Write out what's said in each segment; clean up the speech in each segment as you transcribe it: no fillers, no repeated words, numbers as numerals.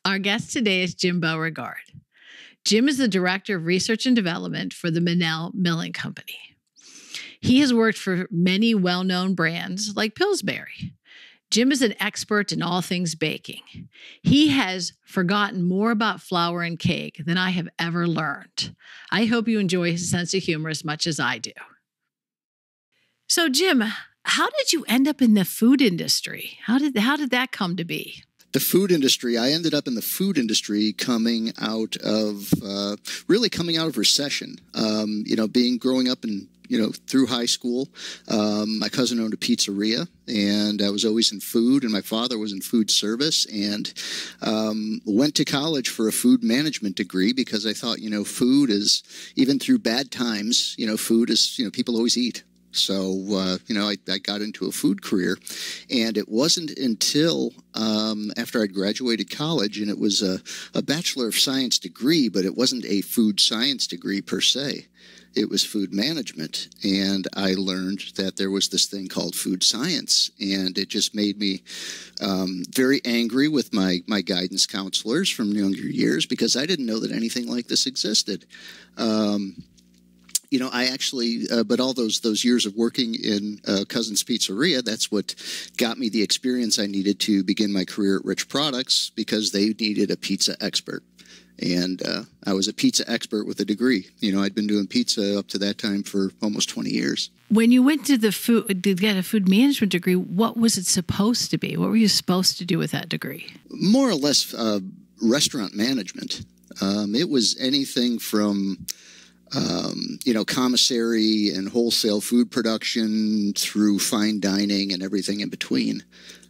Our guest today is Jim Beauregard. Jim is the Director of Research and Development for the Mennel Milling Company. He has worked for many well-known brands like Pillsbury. Jim is an expert in all things baking. He has forgotten more about flour and cake than I have ever learned. I hope you enjoy his sense of humor as much as I do. So, Jim, how did you end up in the food industry? How did that come to be? The food industry, I ended up in the food industry coming out of recession. Growing up in, through high school, my cousin owned a pizzeria and I was always in food, and my father was in food service, and went to college for a food management degree because I thought, food is, even through bad times, food is, people always eat. So, I got into a food career, and it wasn't until after I'd graduated college, and it was a Bachelor of Science degree, but it wasn't a food science degree per se. It was food management, and I learned that there was this thing called food science, and it just made me very angry with my guidance counselors from younger years because I didn't know that anything like this existed. I actually, but all those years of working in Cousin's Pizzeria, that's what got me the experience I needed to begin my career at Rich Products, because they needed a pizza expert. And I was a pizza expert with a degree. I'd been doing pizza up to that time for almost 20 years. When you went to get a food management degree, what was it supposed to be? What were you supposed to do with that degree? More or less restaurant management. It was anything from commissary and wholesale food production through fine dining and everything in between.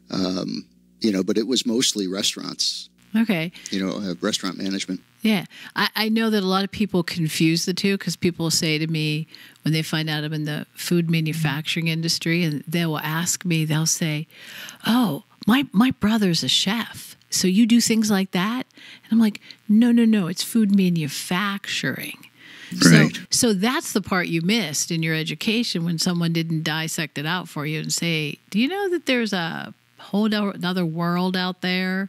But it was mostly restaurants. Okay. Restaurant management. Yeah. I know that a lot of people confuse the two, because people say to me when they find out I'm in the food manufacturing industry, and they will ask me, they'll say, oh, my brother's a chef, so you do things like that? And I'm like, no, it's food manufacturing. Right. So that's the part you missed in your education, when someone didn't dissect it out for you and say, do you know that there's a whole another world out there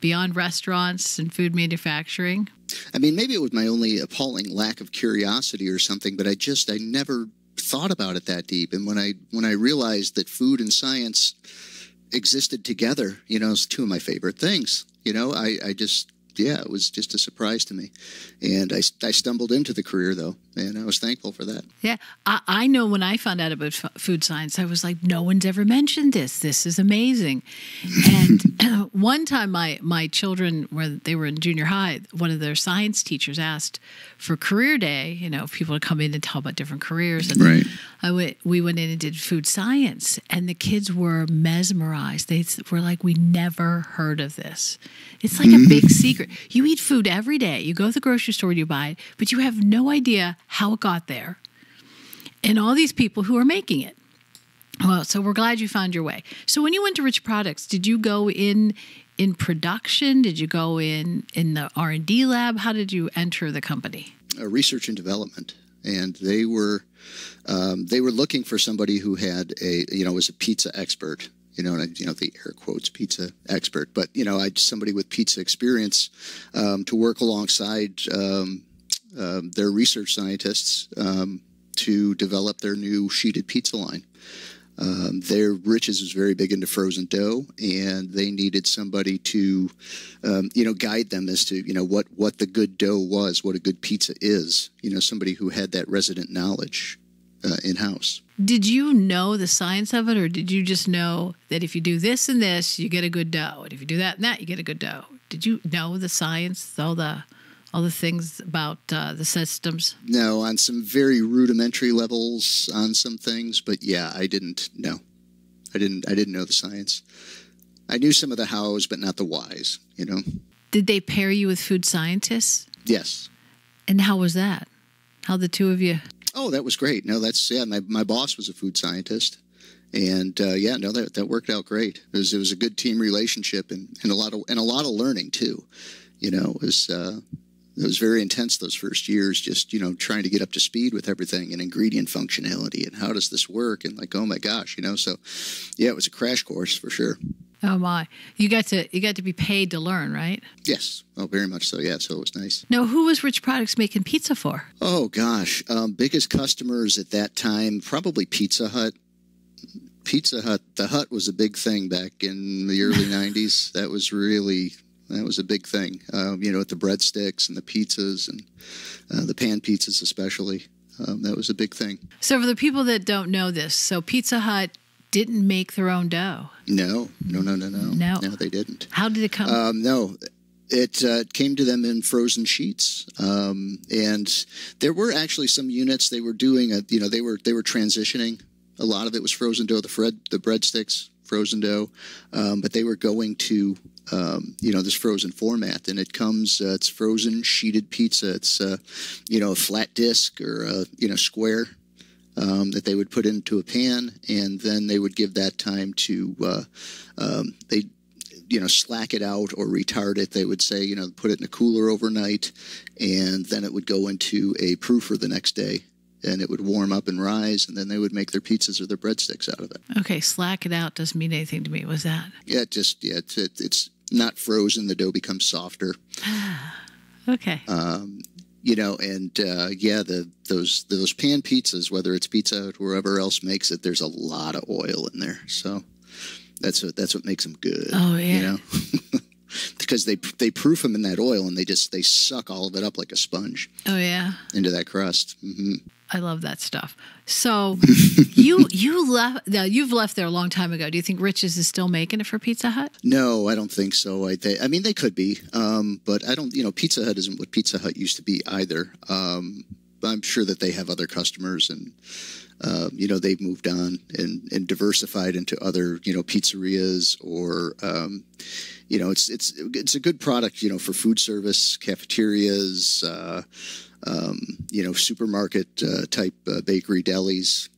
beyond restaurants and food manufacturing? I mean, maybe it was my only appalling lack of curiosity or something, but I never thought about it that deep. And when I realized that food and science existed together, it's two of my favorite things. It was just a surprise to me. And I stumbled into the career, though, and I was thankful for that. Yeah. I know when I found out about food science, I was like, no one's ever mentioned this. This is amazing. And one time my children, when they were in junior high, one of their science teachers asked for career day, people to come in and talk about different careers. And right. We went in and did food science, and the kids were mesmerized. They were like, we never heard of this. It's like a big secret. You eat food every day. You go to the grocery store and you buy it, but you have no idea how it got there and all these people who are making it. Well, so we're glad you found your way. So when you went to Rich Products, did you go in production? Did you go in the R&D lab? How did you enter the company? Research and development. And they were looking for somebody who had was a pizza expert. The air quotes pizza expert, but somebody with pizza experience to work alongside their research scientists to develop their new sheeted pizza line. Rich's was very big into frozen dough, and they needed somebody to guide them as to what the good dough was, what a good pizza is. Somebody who had that resident knowledge in-house. Did you know the science of it, or did you just know that if you do this and this, you get a good dough, and if you do that and that, you get a good dough? Did you know the science, all the things about the systems? No, on some very rudimentary levels on some things, but yeah, I didn't know. I didn't know the science. I knew some of the hows, but not the whys. Did they pair you with food scientists? Yes. And how was that? How the two of you? Oh, that was great. No, my boss was a food scientist, and that worked out great. It was a good team relationship, and a lot of learning too. It was very intense those first years, just trying to get up to speed with everything and ingredient functionality and how does this work, and like, oh my gosh, so yeah, it was a crash course for sure. Oh my! You got to be paid to learn, right? Yes. Oh, very much so. Yeah. So it was nice. Now, who was Rich Products making pizza for? Oh gosh, biggest customers at that time probably Pizza Hut. Pizza Hut. The Hut was a big thing back in the early '90s. That was a big thing. With the breadsticks and the pizzas and the pan pizzas especially. That was a big thing. So for the people that don't know this, so Pizza Hut didn't make their own dough. No, they didn't. How did it come? No, it came to them in frozen sheets, and there were actually some units they were doing. They were transitioning. A lot of it was frozen dough. The breadsticks, frozen dough, but they were going to this frozen format, and it comes. It's frozen sheeted pizza. It's a flat disc or a square. That they would put into a pan, and then they would give that time to slack it out or retard it. They would say, put it in a cooler overnight, and then it would go into a proofer the next day, and it would warm up and rise, and then they would make their pizzas or their breadsticks out of it. Okay, slack it out doesn't mean anything to me. What's that? Yeah, it's not frozen. The dough becomes softer. Okay. Those pan pizzas, whether it's Pizza Hut or whoever else makes it, there's a lot of oil in there. So that's what makes them good. Oh yeah. Because they proof them in that oil, and they suck all of it up like a sponge. Oh yeah. Into that crust. Mm-hmm. I love that stuff. So you've left there a long time ago. Do you think Rich's is still making it for Pizza Hut? No, I don't think so. They could be, but I don't. Pizza Hut isn't what Pizza Hut used to be either. I'm sure that they have other customers, and they've moved on and diversified into other pizzerias or it's a good product for food service, cafeterias. Supermarket type bakery delis,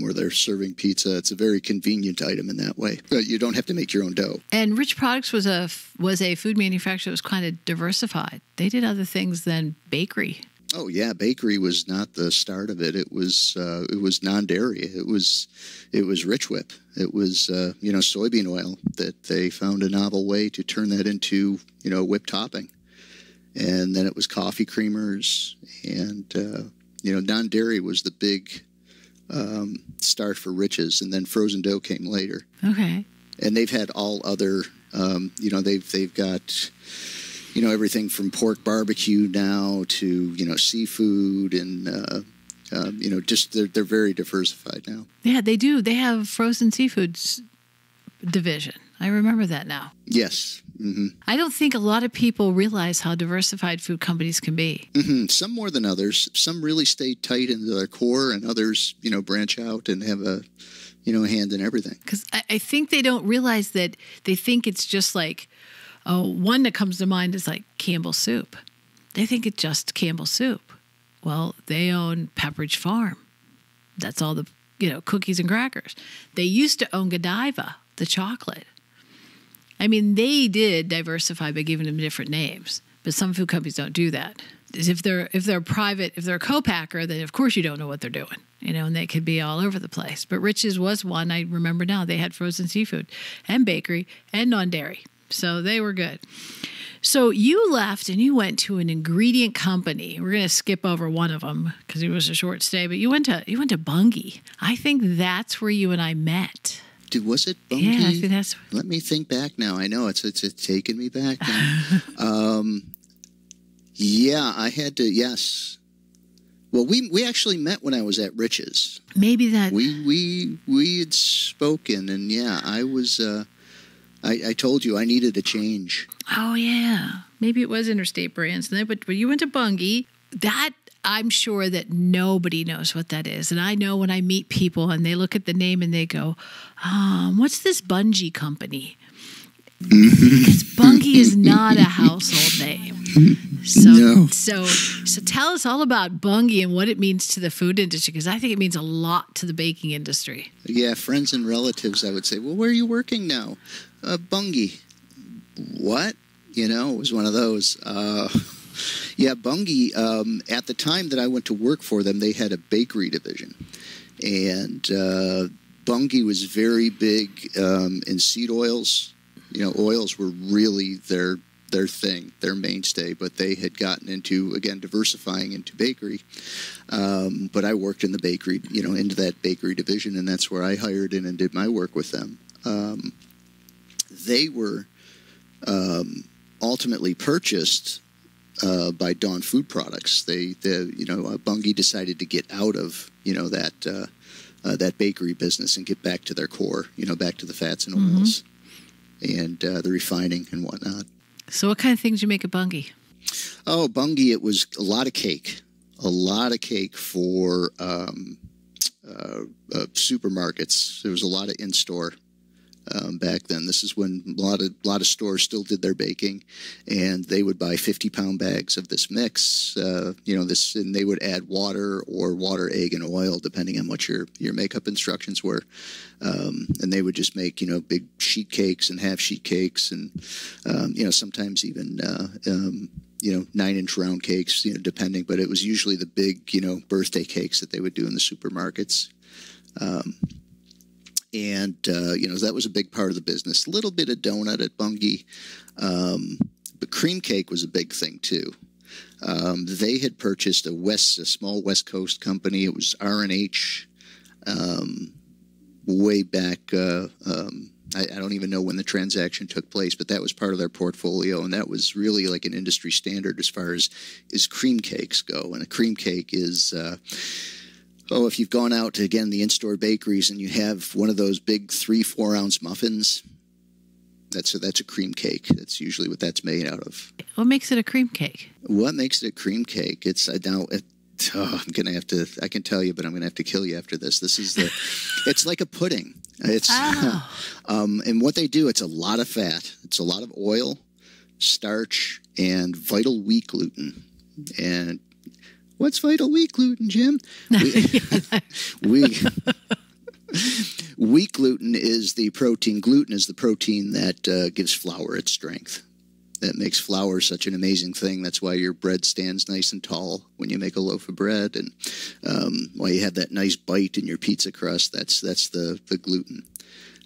where they're serving pizza. It's a very convenient item in that way. But you don't have to make your own dough. And Rich Products was a food manufacturer that was kind of diversified. They did other things than bakery. Oh yeah, bakery was not the start of it. It was non-dairy. It was Rich Whip. It was soybean oil that they found a novel way to turn that into whip topping. And then it was coffee creamers, and non-dairy was the big start for Rich's, and then frozen dough came later. Okay. And they've had all other, they've got, everything from pork barbecue now to seafood, and they're very diversified now. Yeah, they do. They have frozen seafoods division. I remember that now. Yes. Mm-hmm. I don't think a lot of people realize how diversified food companies can be. Mm-hmm. Some more than others. Some really stay tight into their core, and others, branch out and have a hand in everything. Because I think they don't realize that. They think it's just like, one that comes to mind is like Campbell Soup. They think it's just Campbell Soup. Well, they own Pepperidge Farm. That's all the cookies and crackers. They used to own Godiva, the chocolate. I mean, they did diversify by giving them different names, but some food companies don't do that. If they're a co-packer, then of course you don't know what they're doing, and they could be all over the place. But Rich's was one, I remember now. They had frozen seafood and bakery and non-dairy, so they were good. So you left and you went to an ingredient company. We're going to skip over one of them because it was a short stay, but you went to Bunge. I think that's where you and I met. Was it Bunge? Yeah, I think that's. Let me think back now. I know it's taken me back now. Yeah, I had to. Yes. Well, we actually met when I was at Rich's. Maybe that we had spoken, and yeah, I was. I told you I needed a change. Oh yeah, maybe it was Interstate Brands. But you went to Bunge. That. I'm sure that nobody knows what that is. And I know when I meet people and they look at the name and they go, what's this Bunge company? Because Bunge is not a household name. So tell us all about Bunge and what it means to the food industry, because I think it means a lot to the baking industry. Yeah, friends and relatives, I would say, well, where are you working now? Bunge. What? It was one of those. Yeah, Bunge, at the time that I went to work for them, they had a bakery division. And Bunge was very big in seed oils. Oils were really their thing, their mainstay, but they had gotten into, again, diversifying into bakery. But I worked in the bakery, into that bakery division, and that's where I hired in and did my work with them. They were ultimately purchased by Dawn Food Products. Bunge decided to get out of, that bakery business and get back to their core, back to the fats and oils and the refining and whatnot. So what kind of things do you make at Bunge? Oh, Bunge, it was a lot of cake for supermarkets. There was a lot of in-store back then. This is when a lot of stores still did their baking, and they would buy 50-pound bags of this mix. And they would add water, egg, and oil, depending on what your makeup instructions were. And they would just make big sheet cakes and half sheet cakes, and sometimes even 9-inch round cakes, depending. But it was usually the big birthday cakes that they would do in the supermarkets. And that was a big part of the business. A little bit of donut at Bunge, but cream cake was a big thing too. They had purchased a small West Coast company. It was R&H, way back. I don't even know when the transaction took place, but that was part of their portfolio, and that was really like an industry standard as far as cream cakes go. And a cream cake is. If you've gone out to, again, the in-store bakeries and you have one of those big 3-4 ounce muffins, that's a cream cake. That's usually what that's made out of. What makes it a cream cake? What makes it a cream cake? I'm going to have to, I can tell you, but I'm going to have to kill you after this. It's like a pudding. And what they do, it's a lot of fat. It's a lot of oil, starch, and vital wheat gluten. And what's vital wheat gluten, Jim? Wheat gluten is the protein. Gluten is the protein that gives flour its strength. That makes flour such an amazing thing. That's why your bread stands nice and tall when you make a loaf of bread, and why you have that nice bite in your pizza crust. That's the gluten.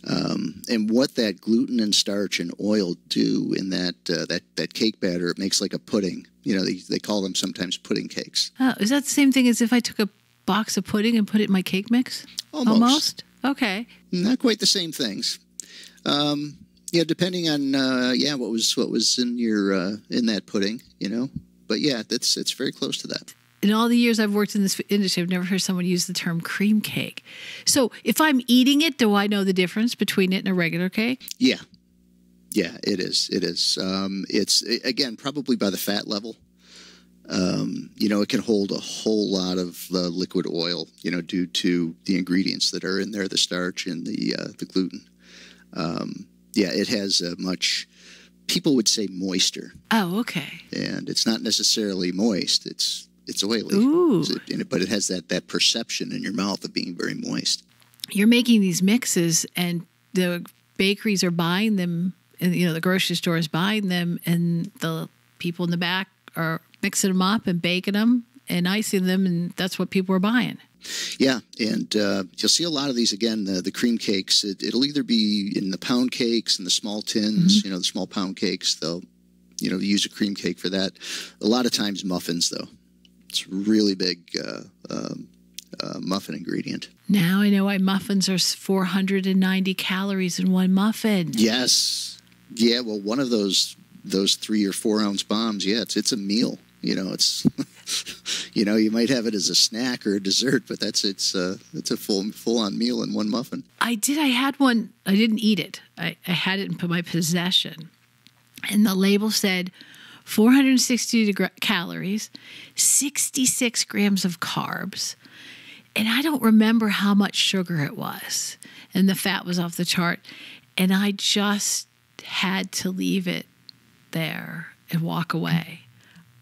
And what that gluten and starch and oil do in that cake batter, it makes like a pudding. They call them sometimes pudding cakes. Oh, is that the same thing as if I took a box of pudding and put it in my cake mix? Almost? Okay. Not quite the same things. Depending on what was in your in that pudding, But yeah, it's very close to that. In all the years I've worked in this industry, I've never heard someone use the term cream cake. So if I'm eating it, do I know the difference between it and a regular cake? Yeah. Yeah, it is. It is. It's, again, probably by the fat level. It can hold a whole lot of liquid oil, due to the ingredients that are in there, the starch and the gluten. It has a much, people would say moister. Oh, okay. And it's not necessarily moist. It's oily. Ooh. But it has that perception in your mouth of being very moist. You're making these mixes, and the bakeries are buying them, and the grocery store is buying them, and the people in the back are mixing them up and baking them and icing them, and that's what people are buying. Yeah, and you'll see a lot of these, again, the cream cakes. It'll either be in the pound cakes and the small tins, the small pound cakes. They'll, use a cream cake for that. A lot of times muffins, though. It's a really big muffin ingredient. Now I know why muffins are 490 calories in one muffin. Yes. Yeah, well, one of those 3 or 4 ounce bombs, it's a meal. It's you might have it as a snack or a dessert, but it's a full on meal in one muffin. I had one. I didn't eat it. I had it in my possession, and the label said 460 calories, 66 grams of carbs, and I don't remember how much sugar it was, and the fat was off the chart, and I just had to leave it there and walk away.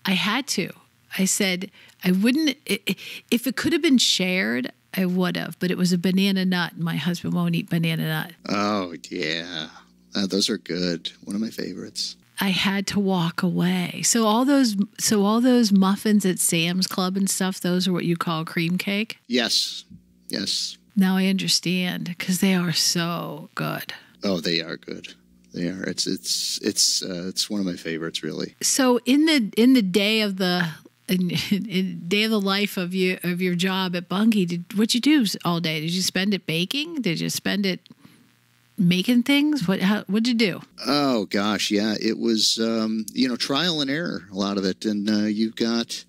I had to. I said I wouldn't. If it could have been shared, I would have. But it was a banana nut, and my husband won't eat banana nut. Oh yeah, those are good. One of my favorites. I had to walk away. So all those muffins at Sam's Club and stuff, those are what you call cream cake? Yes. Yes. Now I understand, because they are so good. Oh, they are good. They are. It's one of my favorites, really. So in the day of the day of the life of your job at Bunge, what'd you do all day? Did you spend it baking? Did you spend it making things? What'd you do? Oh gosh, yeah. It was trial and error, a lot of it, and you've got.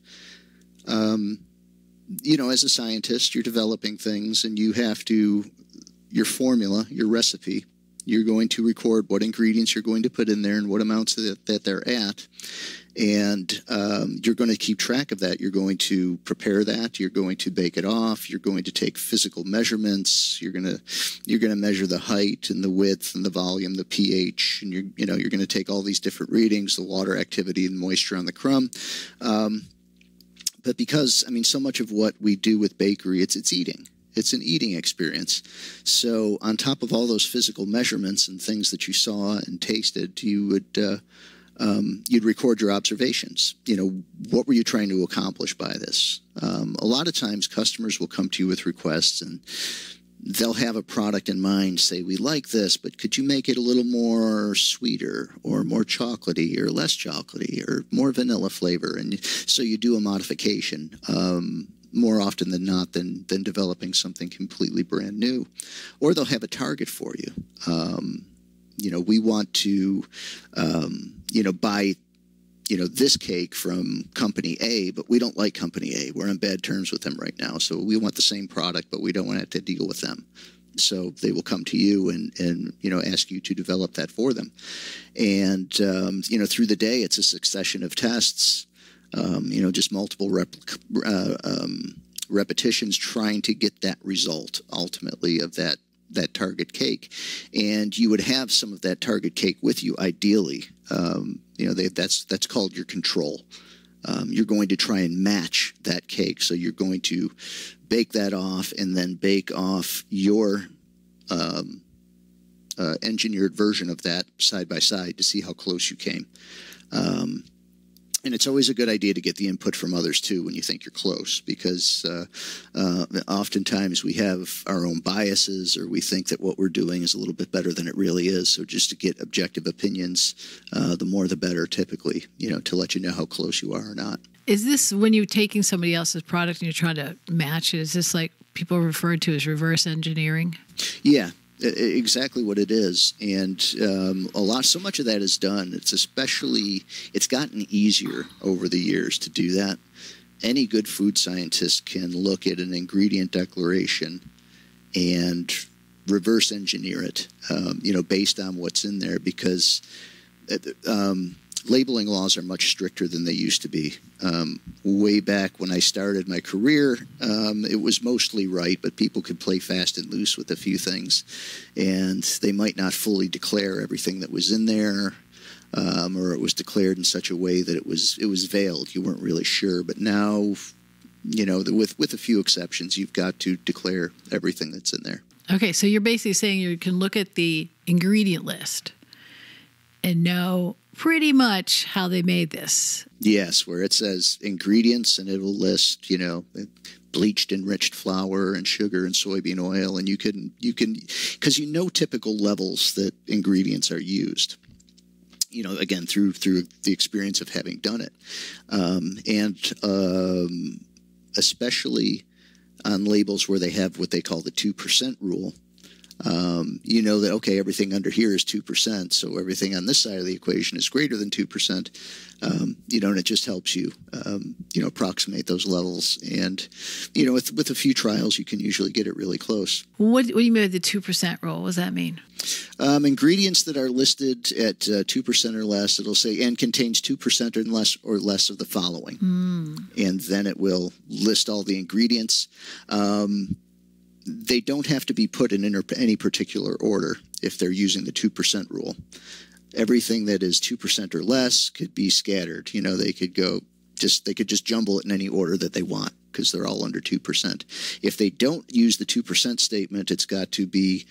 As a scientist, you're developing things, and you have to, your formula, your recipe, you're going to record what ingredients you're going to put in there and what amounts that they're at. And you're going to keep track of that. You're going to prepare that. You're going to bake it off. You're going to take physical measurements. You're going to measure the height and the width and the volume, the pH, and you're going to take all these different readings, the water activity and moisture on the crumb. But because, so much of what we do with bakery, it's eating. It's an eating experience. So on top of all those physical measurements and things that you saw and tasted, you would you'd record your observations. What were you trying to accomplish by this? A lot of times customers will come to you with requests, and they'll have a product in mind, say, we like this, but could you make it a little more sweeter or more chocolatey or less chocolatey or more vanilla flavor? And so you do a modification more often than not than developing something completely brand new. Or they'll have a target for you. We want to, buy this cake from company A, but we don't like company A. We're on bad terms with them right now. So we want the same product, but we don't want to have to deal with them. So they will come to you and ask you to develop that for them. And, through the day, it's a succession of tests, just multiple repetitions trying to get that result ultimately of that target cake. And you would have some of that target cake with you, ideally. That's called your control. You're going to try and match that cake. So you're going to bake that off and then bake off your engineered version of that side by side to see how close you came. And it's always a good idea to get the input from others, too, when you think you're close, because oftentimes we have our own biases, or we think that what we're doing is a little bit better than it really is. So just to get objective opinions, the more the better, typically, to let you know how close you are or not. Is this when you're taking somebody else's product and you're trying to match it? Is this like people refer to as reverse engineering? Yeah. Exactly what it is, and so much of that is done. It's gotten easier over the years to do that. Any good food scientist can look at an ingredient declaration and reverse engineer it, based on what's in there, because labeling laws are much stricter than they used to be. Way back when I started my career, it was mostly right, but people could play fast and loose with a few things, and they might not fully declare everything that was in there, or it was declared in such a way that it was veiled. You weren't really sure. But now, with a few exceptions, you've got to declare everything that's in there. Okay, so you're basically saying you can look at the ingredient list and know pretty much how they made this. Yes, where it says ingredients and it'll list, bleached enriched flour and sugar and soybean oil, and you can because typical levels that ingredients are used. Again, through the experience of having done it, and especially on labels where they have what they call the 2% rule. That, okay, everything under here is 2%, so everything on this side of the equation is greater than 2%, and it just helps you, approximate those levels. And, with a few trials, you can usually get it really close. What do you mean by the 2% rule? What does that mean? Ingredients that are listed at 2% or less, it'll say, and contains 2% or less of the following. And then it will list all the ingredients. They don't have to be put in any particular order if they're using the 2% rule. Everything that is 2% or less could be scattered. They could just jumble it in any order that they want because they're all under 2%. If they don't use the 2% statement, it's got to be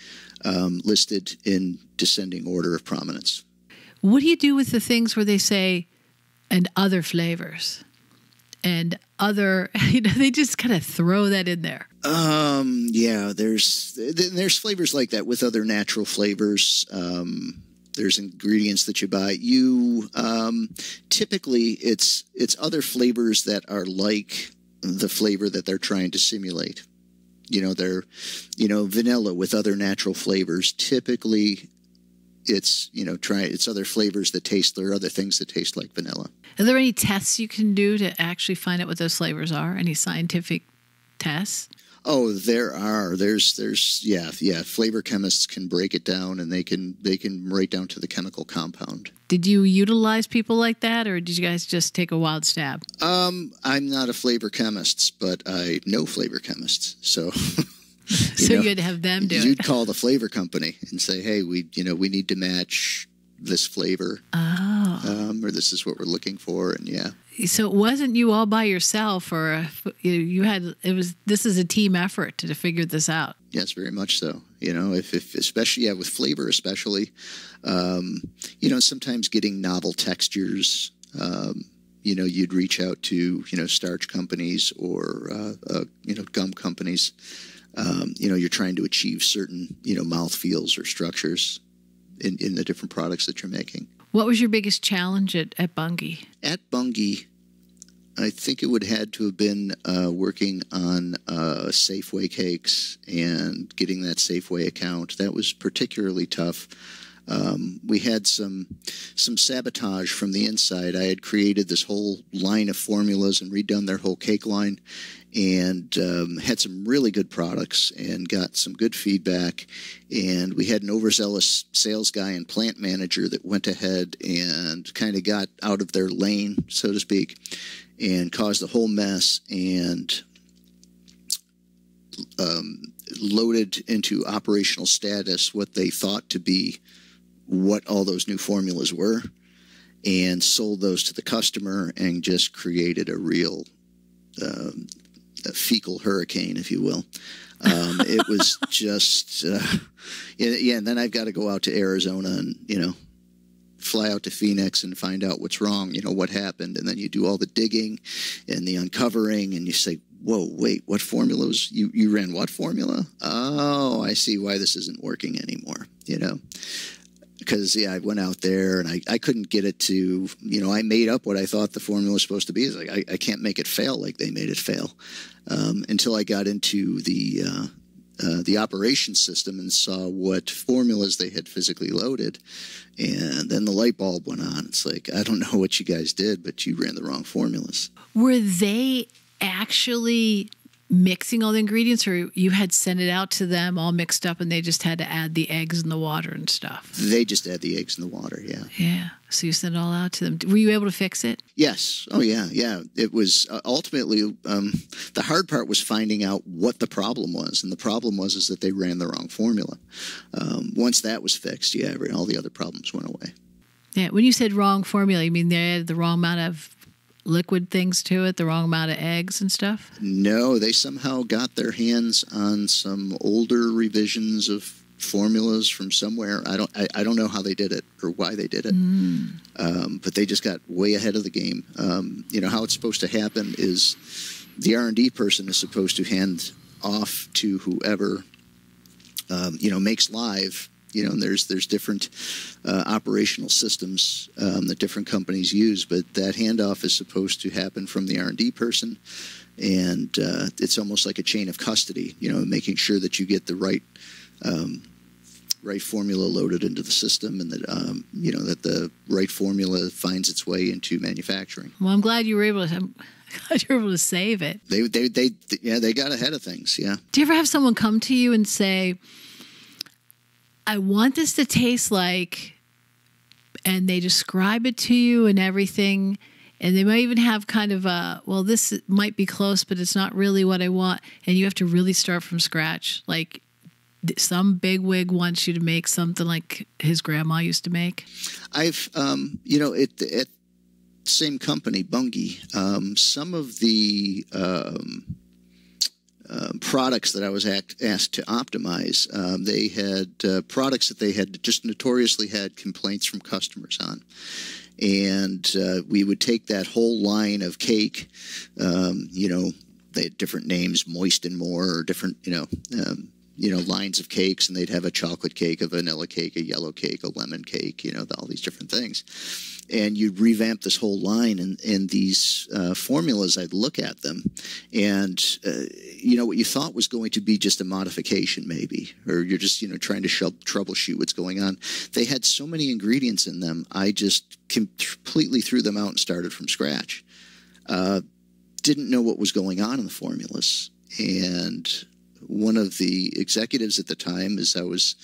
listed in descending order of prominence. What do you do with the things where they say, and other flavors? And other, they just kind of throw that in there. Yeah, there's flavors like that with other natural flavors. There's ingredients that you buy. You typically it's other flavors that are like the flavor that they're trying to simulate. Vanilla with other natural flavors. Typically, it's other flavors that taste, or other things that taste like vanilla. Are there any tests you can do to actually find out what those flavors are? Any scientific tests? Oh, there are. There's flavor chemists can break it down, and they can write down to the chemical compound. Did you utilize people like that, or did you guys just take a wild stab? I'm not a flavor chemist, but I know flavor chemists. So So you'd have them do it. You'd call the flavor company and say, "Hey, we need to match this flavor, or this is what we're looking for." And yeah. So it wasn't you all by yourself, or this is a team effort to figure this out. Yes, very much so. If especially with flavor, especially, sometimes getting novel textures. You'd reach out to starch companies or gum companies. You're trying to achieve certain mouthfeels or structures in the different products that you're making. What was your biggest challenge at Bunge? At Bunge, I think it would had to have been working on Safeway cakes and getting that Safeway account. That was particularly tough. We had some sabotage from the inside. I had created this whole line of formulas and redone their whole cake line, and had some really good products and got some good feedback. And we had an overzealous sales guy and plant manager that went ahead and kind of got out of their lane, so to speak, and caused a whole mess, and loaded into operational status what they thought to be what all those new formulas were, and sold those to the customer, and just created a real a fecal hurricane, if you will. It was just, and then I've got to go out to Arizona and, fly out to Phoenix and find out what's wrong, what happened. And then you do all the digging and the uncovering, and you say, whoa, wait, what formulas? You ran what formula? Oh, I see why this isn't working anymore, Because, I went out there and I couldn't get it to, I made up what I thought the formula was supposed to be. It's like, I can't make it fail like they made it fail, until I got into the operation system and saw what formulas they had physically loaded. And then the light bulb went on. It's like, I don't know what you guys did, but you ran the wrong formulas. Were they actually mixing all the ingredients, or you had sent it out to them all mixed up and they just had to add the eggs and the water and stuff? They just add the eggs and the water, yeah. Yeah. So you sent it all out to them. Were you able to fix it? Yes. Oh, yeah. It was ultimately, the hard part was finding out what the problem was. And the problem was that they ran the wrong formula. Once that was fixed, all the other problems went away. Yeah. When you said wrong formula, you mean they added the wrong amount of liquid things to it, the wrong amount of eggs and stuff? No, they somehow got their hands on some older revisions of formulas from somewhere. I don't know how they did it or why they did it, but they just got way ahead of the game. How it's supposed to happen is the R&D person is supposed to hand off to whoever makes live. And there's different operational systems that different companies use, but that handoff is supposed to happen from the R&D person, and it's almost like a chain of custody. Making sure that you get the right formula loaded into the system, and that that the right formula finds its way into manufacturing. Well, I'm glad you were able to save it. They got ahead of things. Yeah. Do you ever have someone come to you and say, I want this to taste like, and they describe it to you and everything, and they might even have kind of this might be close, but it's not really what I want, and you have to really start from scratch? Like some bigwig wants you to make something like his grandma used to make? I've, at same company, Bunge, some of the products that I was asked to optimize, they had products that they had just notoriously had complaints from customers on. And we would take that whole line of cake, they had different names, Moist and More, or different, lines of cakes, and they'd have a chocolate cake, a vanilla cake, a yellow cake, a lemon cake, all these different things. And you'd revamp this whole line, and these formulas, I'd look at them, and, what you thought was going to be just a modification maybe, or you're just, trying to troubleshoot what's going on. They had so many ingredients in them, I just completely threw them out and started from scratch. Didn't know what was going on in the formulas. And one of the executives at the time, as I was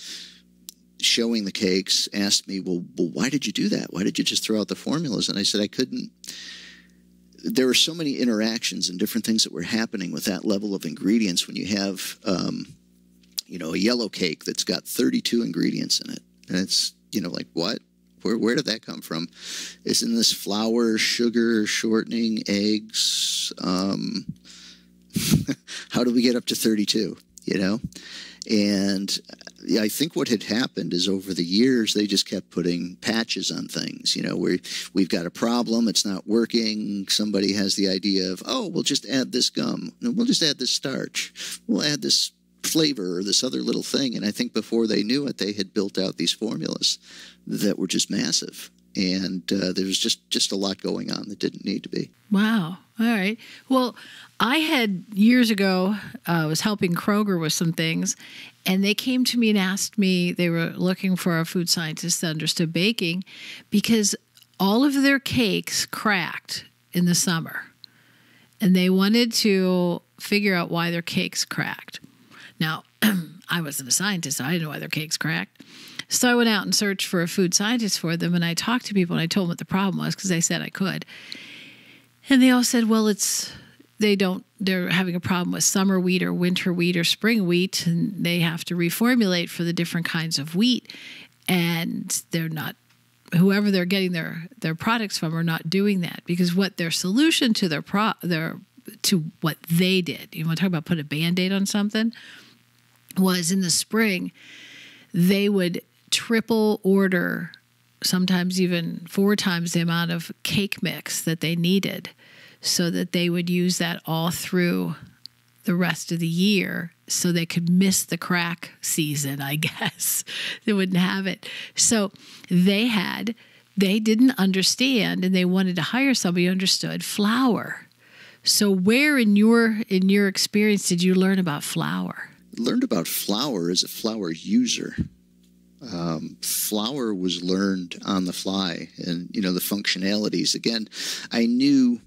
showing the cakes, asked me, well, why did you do that? Why did you just throw out the formulas? And I said, I couldn't. There were so many interactions and different things that were happening with that level of ingredients when you have, a yellow cake that's got 32 ingredients in it. And it's, like, what? Where did that come from? Isn't this flour, sugar, shortening, eggs? How do we get up to 32, And I think what had happened is over the years, they just kept putting patches on things, where we've got a problem, it's not working. Somebody has the idea of, we'll just add this gum. No, we'll just add this starch. We'll add this flavor or this other little thing. And I think before they knew it, they had built out these formulas that were just massive. And there was just a lot going on that didn't need to be. Wow. All right. Well, I had years ago, I was helping Kroger with some things, and they came to me and asked me, they were looking for a food scientist that understood baking, because all of their cakes cracked in the summer. And they wanted to figure out why their cakes cracked. Now, I wasn't a scientist, so I didn't know why their cakes cracked. So I went out and searched for a food scientist for them, and I talked to people, and I told them what the problem was because they said I could. And they all said, well, they're having a problem with summer wheat or winter wheat or spring wheat, and they have to reformulate for the different kinds of wheat. And they're not, whoever they're getting their products from are not doing that, because what their solution to to what they did, you want to talk about put a Band-Aid on something, was in the spring, they would triple order, sometimes even 4 times the amount of cake mix that they needed, so that they would use that all through the rest of the year so they could miss the crack season, I guess. They wouldn't have it. So they didn't understand, and they wanted to hire somebody who understood flour. So where in your experience did you learn about flour? Learned about flour as a flour user. Flour was learned on the fly, and the functionalities. Again, I knew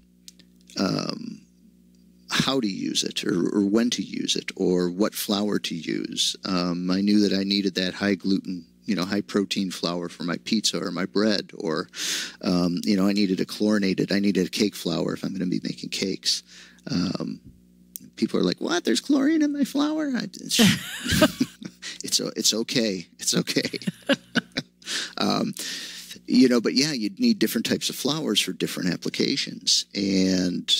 how to use it, or when to use it, or what flour to use. I knew that I needed that high gluten, high protein flour for my pizza or my bread, or I needed I needed a cake flour if I'm going to be making cakes. People are like, what? There's chlorine in my flour? It's okay. It's okay. But yeah, you'd need different types of flours for different applications. And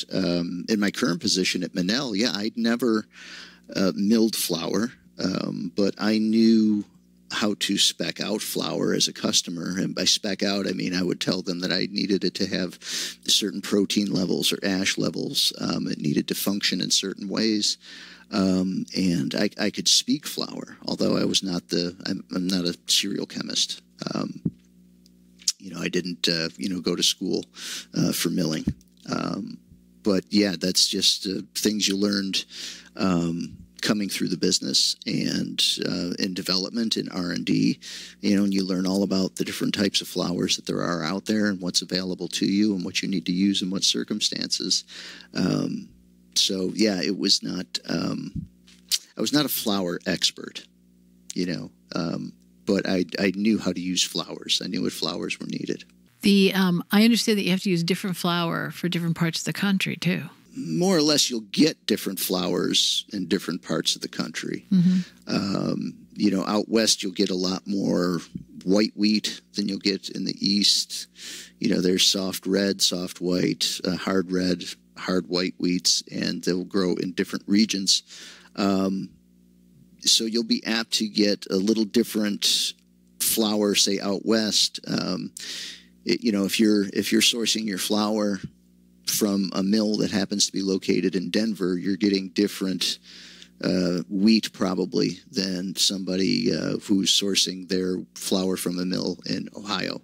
in my current position at Mennel, I'd never milled flour, but I knew how to spec out flour as a customer. And by spec out, I mean I would tell them that I needed it to have certain protein levels or ash levels. It needed to function in certain ways. And I could speak flour, although I was not I'm not a cereal chemist. I didn't, go to school for milling. But yeah, that's just things you learned coming through the business and in development, in R&D, and you learn all about the different types of flours that there are out there and what's available to you and what you need to use in what circumstances. So yeah, it was not, I was not a flour expert, but I knew how to use flours. I knew what flours were needed. I understand that you have to use different flour for different parts of the country too. More or less, you'll get different flours in different parts of the country. Mm-hmm. Out west, you'll get a lot more white wheat than you'll get in the east. There's soft red, soft white, hard red, hard white wheats, and they'll grow in different regions. So you'll be apt to get a little different flour, say out west. If you're sourcing your flour from a mill that happens to be located in Denver, you're getting different wheat probably than somebody who's sourcing their flour from a mill in Ohio.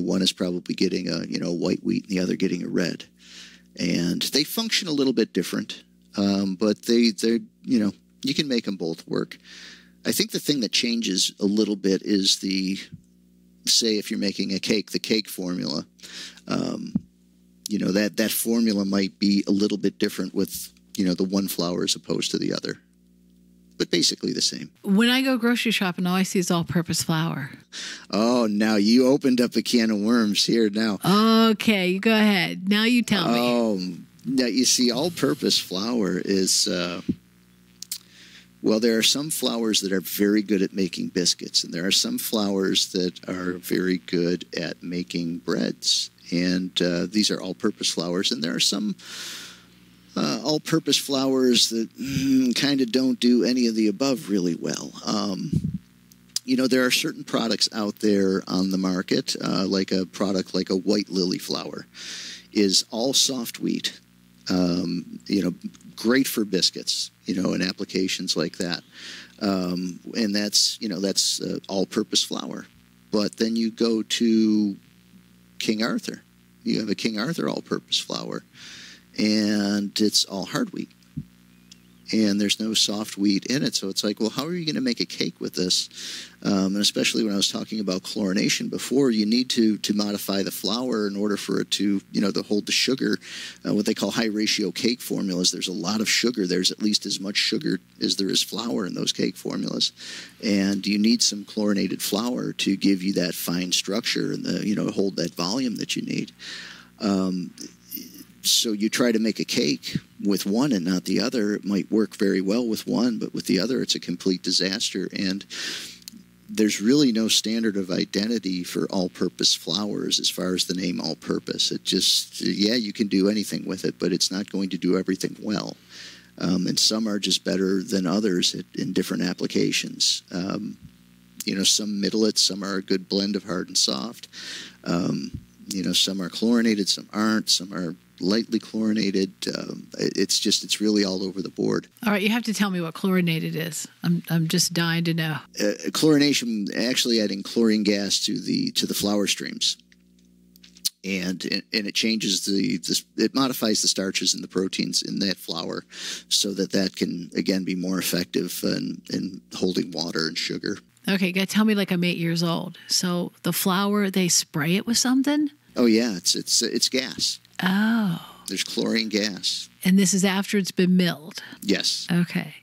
One is probably getting a white wheat and the other getting a red, and they function a little bit different, but they're you can make them both work. I think the thing that changes a little bit is say if you're making a cake, the cake formula. That formula might be a little bit different with the one flour as opposed to the other, but basically the same. When I go grocery shopping, all I see is all-purpose flour. Oh, now you opened up a can of worms here now. Okay, go ahead. Now you tell me. Oh, now you see, all-purpose flour is, there are some flours that are very good at making biscuits, and there are some flours that are very good at making breads. And these are all-purpose flours, and there are some all-purpose flours that kind of don't do any of the above really well. There are certain products out there on the market, like a product like a white lily flour, is all soft wheat. Great for biscuits, and applications like that. And that's all-purpose flour. But then you go to King Arthur. You have a King Arthur all-purpose flour, and it's all hard wheat. And there's no soft wheat in it. So it's like, well, how are you going to make a cake with this? And especially when I was talking about chlorination before, you need to modify the flour in order for it to, to hold the sugar. What they call high-ratio cake formulas, there's a lot of sugar. There's at least as much sugar as there is flour in those cake formulas. And you need some chlorinated flour to give you that fine structure and, hold that volume that you need. So you try to make a cake with one and not the other. It might work very well with one, but with the other, it's a complete disaster. And there's really no standard of identity for all-purpose flours as far as the name all-purpose. It just, you can do anything with it, but it's not going to do everything well. And some are just better than others in different applications. Some middle it, some are a good blend of hard and soft. Some are chlorinated, some aren't, some are lightly chlorinated. It's really all over the board. All right, you have to tell me what chlorinated is. I'm just dying to know. Chlorination, actually adding chlorine gas to the flour streams, and it changes it modifies the starches and the proteins in that flour, so that can again be more effective in holding water and sugar. Okay, you got to tell me like I'm 8 years old. So the flour, they spray it with something? Oh yeah, it's gas. Oh. There's chlorine gas. And this is after it's been milled? Yes. Okay.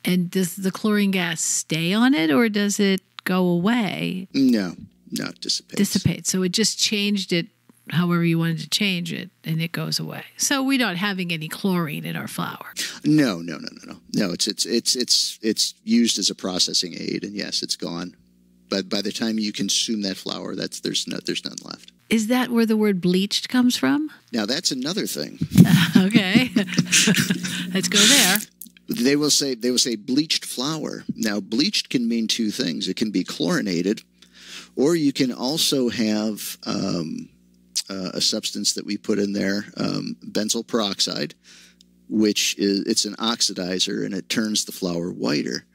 And does the chlorine gas stay on it, or does it go away? No, it dissipates. Dissipates. So it just changed it however you wanted to change it, and it goes away. So we're not having any chlorine in our flour. No. No, it's used as a processing aid, and yes, it's gone. But by the time you consume that flour, there's none left. Is that where the word bleached comes from? Now that's another thing. Okay, let's go there. They will say bleached flour. Now bleached can mean two things. It can be chlorinated, or you can also have a substance that we put in there, benzyl peroxide, it's an oxidizer, and it turns the flour whiter.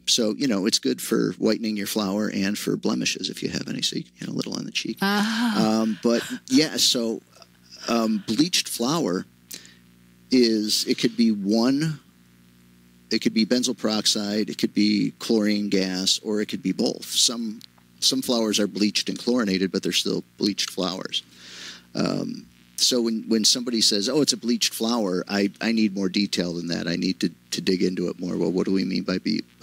So, it's good for whitening your flour and for blemishes if you have any, so you can a little on the cheek. But yeah, so bleached flour it could be benzyl peroxide, it could be chlorine gas, or it could be both. Some flours are bleached and chlorinated, but they're still bleached flours. So when somebody says, "Oh, it's a bleached flour," I need more detail than that. I need to dig into it more. Well, what do we mean by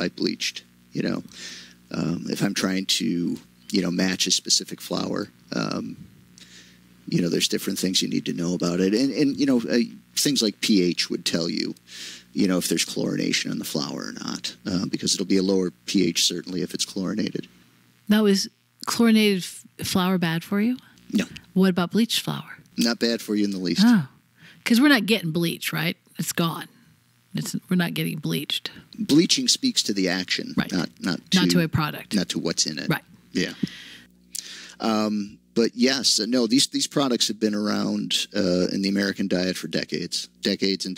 bleached? If I'm trying to match a specific flour, there's different things you need to know about it, and things like pH would tell you, if there's chlorination in the flour or not, because it'll be a lower pH certainly if it's chlorinated. Now, is chlorinated flour bad for you? No. What about bleached flour? Not bad for you in the least. Oh, because we're not getting bleach, right? It's gone. We're not getting bleached. Bleaching speaks to the action, right? Not to a product, not to what's in it, right? Yeah. But yes, no, these products have been around in the American diet for decades and decades and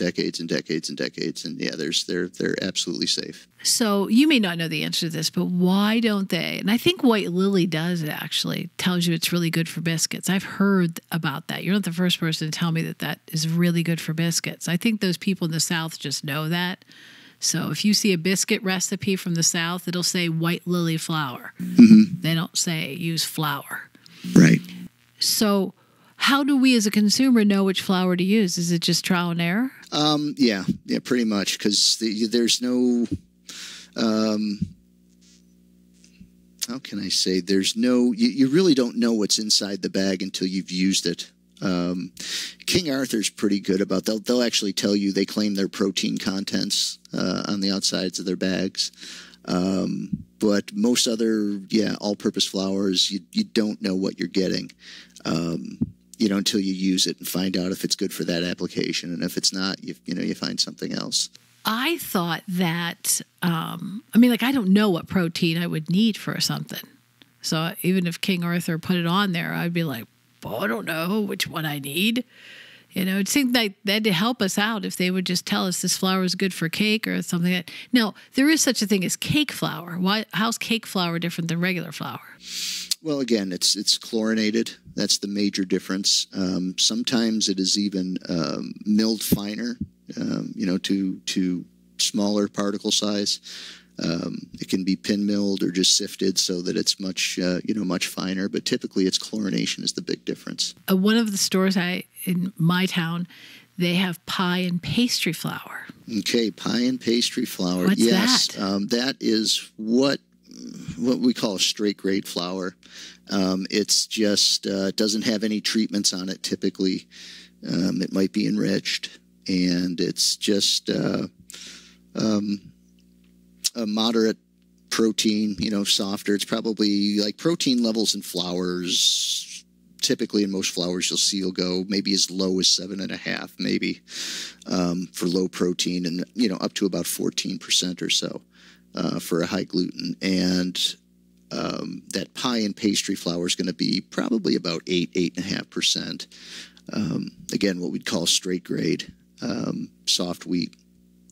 decades and decades. And yeah, they're absolutely safe. So you may not know the answer to this, but why don't they? And I think White Lily does, it actually tells you it's really good for biscuits. I've heard about that. You're not the first person to tell me that is really good for biscuits. I think those people in the South just know that. So if you see a biscuit recipe from the South, it'll say White Lily flour. Mm-hmm. They don't say use flour. Right. So how do we as a consumer know which flour to use? Is it just trial and error? Yeah, pretty much, because there's no, how can I say, there's no, you really don't know what's inside the bag until you've used it. King Arthur's pretty good about, they'll actually tell you, they claim their protein contents on the outsides of their bags. But most other, all-purpose flours, you don't know what you're getting, until you use it and find out if it's good for that application. And if it's not, you find something else. I thought that, I don't know what protein I would need for something. So even if King Arthur put it on there, I'd be like, I don't know which one I need. It seemed like that'd help us out if they would just tell us this flour is good for cake or something. Now, there is such a thing as cake flour. How's cake flour different than regular flour? Well, again, it's chlorinated. That's the major difference. Sometimes it is even milled finer, to smaller particle size. It can be pin milled or just sifted so that it's much finer. But typically, it's chlorination is the big difference. One of the stores in my town, they have pie and pastry flour. Okay, pie and pastry flour. What's yes, that? That is what we call a straight grade flour. It's just doesn't have any treatments on it. Typically, it might be enriched, and it's just a moderate protein, softer. It's probably like protein levels in flours. Typically in most flours, you'll go maybe as low as 7.5, maybe for low protein, and up to about 14% or so for a high gluten. And that pie and pastry flour is going to be probably about 8.5%. Again, what we'd call straight grade soft wheat,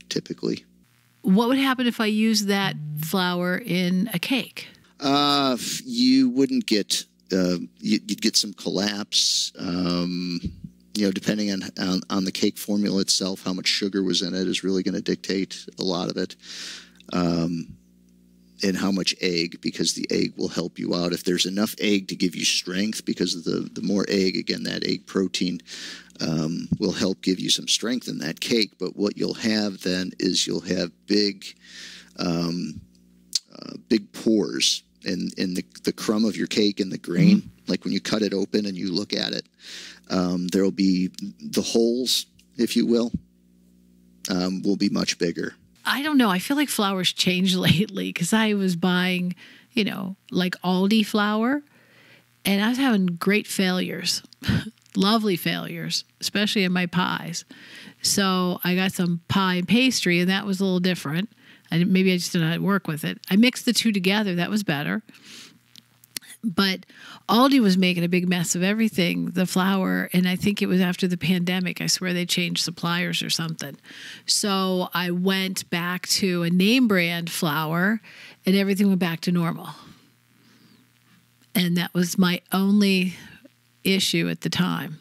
typically. What would happen if I use that flour in a cake? You wouldn't get. You'd get some collapse. Depending on the cake formula itself, how much sugar was in it is really going to dictate a lot of it, and how much egg, because the egg will help you out. If there's enough egg to give you strength, because of the more egg, again, that egg protein will help give you some strength in that cake. But what you'll have then is you'll have big pores in the crumb of your cake and the grain. Mm-hmm. Like when you cut it open and you look at it, there'll be the holes, if you will be much bigger. I don't know. I feel like flour's changed lately, because I was buying, like Aldi flour, and I was having great failures, lovely failures, especially in my pies. So I got some pie and pastry, and that was a little different. Maybe I just didn't work with it. I mixed the two together. That was better. But Aldi was making a big mess of everything, the flour, and I think it was after the pandemic. I swear they changed suppliers or something. So I went back to a name brand flour, and everything went back to normal. And that was my only issue at the time,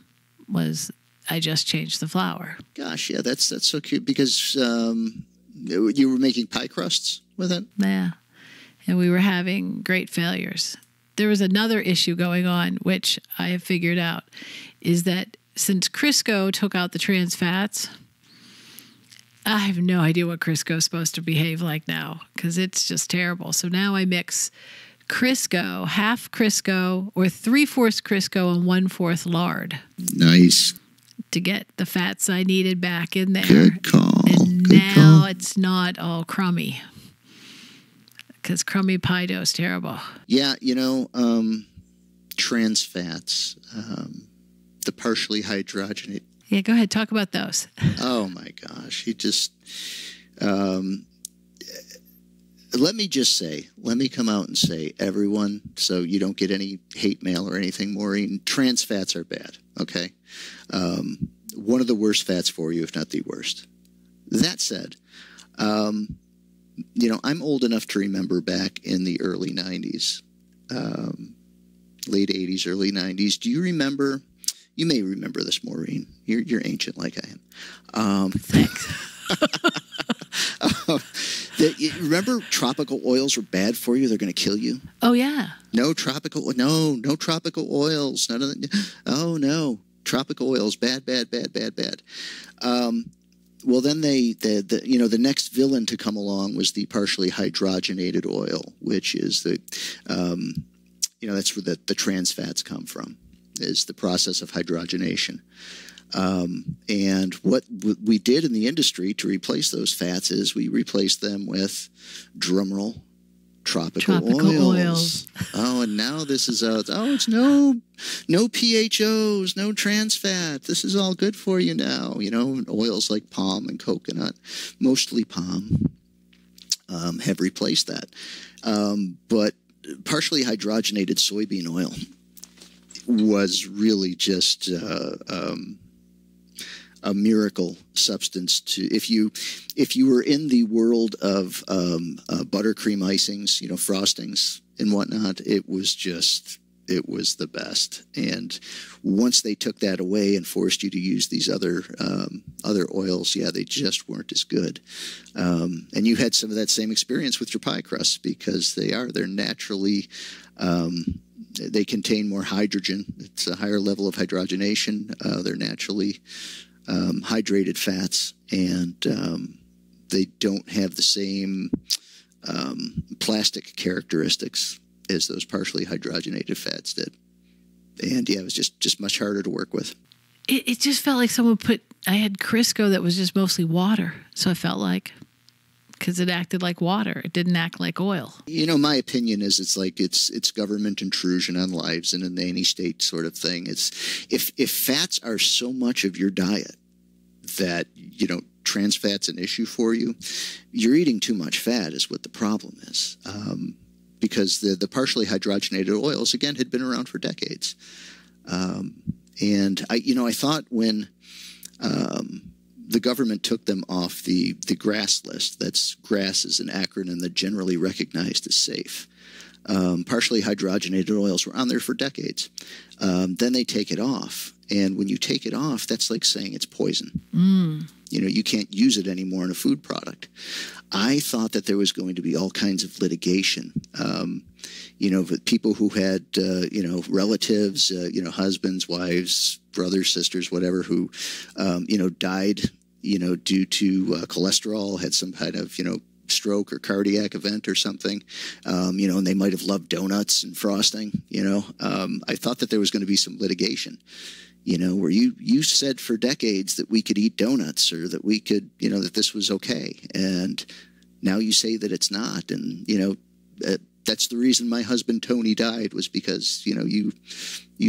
was I just changed the flour. Gosh, yeah, that's so cute, because you were making pie crusts with it? Yeah. And we were having great failures. There was another issue going on, which I have figured out, is that since Crisco took out the trans fats, I have no idea what Crisco is supposed to behave like now, because it's just terrible. So now I mix Crisco, half Crisco, or 3/4 Crisco and 1/4 lard. Nice. To get the fats I needed back in there. Good call. And Good now call. it's not all crummy, because crummy pie dough is terrible. Yeah, trans fats, the partially hydrogenated. Yeah, go ahead. Talk about those. Oh, my gosh. let me come out and say, everyone, so you don't get any hate mail or anything, Maureen, trans fats are bad, okay? One of the worst fats for you, if not the worst. That said, I'm old enough to remember back in the early 90s, late 80s, early 90s. Do you remember? You may remember this, Maureen. You're ancient like I am. Thanks. Remember, tropical oils were bad for you. They're going to kill you. Oh yeah. No tropical oils. None of that. Oh no, tropical oils, bad. Well, then the next villain to come along was the partially hydrogenated oil, which is that's where the trans fats come from, is the process of hydrogenation. And what we did in the industry to replace those fats is we replaced them with, drumroll, tropical oils. Oh, and now this is it's no PHOs, no trans fat. This is all good for you now. Oils like palm and coconut, mostly palm, have replaced that. But partially hydrogenated soybean oil was really just a miracle substance if you were in the world of buttercream icings, frostings and whatnot. It was the best. And once they took that away and forced you to use these other oils, they just weren't as good. And you had some of that same experience with your pie crusts, because they're naturally, they contain more hydrogen. It's a higher level of hydrogenation. They're naturally hydrated fats, and they don't have the same plastic characteristics as those partially hydrogenated fats did. And it was just much harder to work with. It just felt like I had Crisco that was just mostly water. So I felt like, because it acted like water. It didn't act like oil. My opinion is it's government intrusion on lives in a nanny state sort of thing. It's if fats are so much of your diet that, trans fat's an issue for you, you're eating too much fat is what the problem is. Because the partially hydrogenated oils, again, had been around for decades. And I thought when the government took them off the GRAS list — GRAS is an acronym that generally recognized as safe. Partially hydrogenated oils were on there for decades. Then they take it off. And when you take it off, that's like saying it's poison. You can't use it anymore in a food product. I thought that there was going to be all kinds of litigation. With people who had, relatives, husbands, wives, brothers, sisters, whatever, who, died, due to cholesterol, had some kind of, stroke or cardiac event or something, and they might have loved donuts and frosting. I thought that there was going to be some litigation, where you said for decades that we could eat donuts, or that we could, that this was okay. And now you say that it's not. And, that's the reason my husband Tony died, was because, you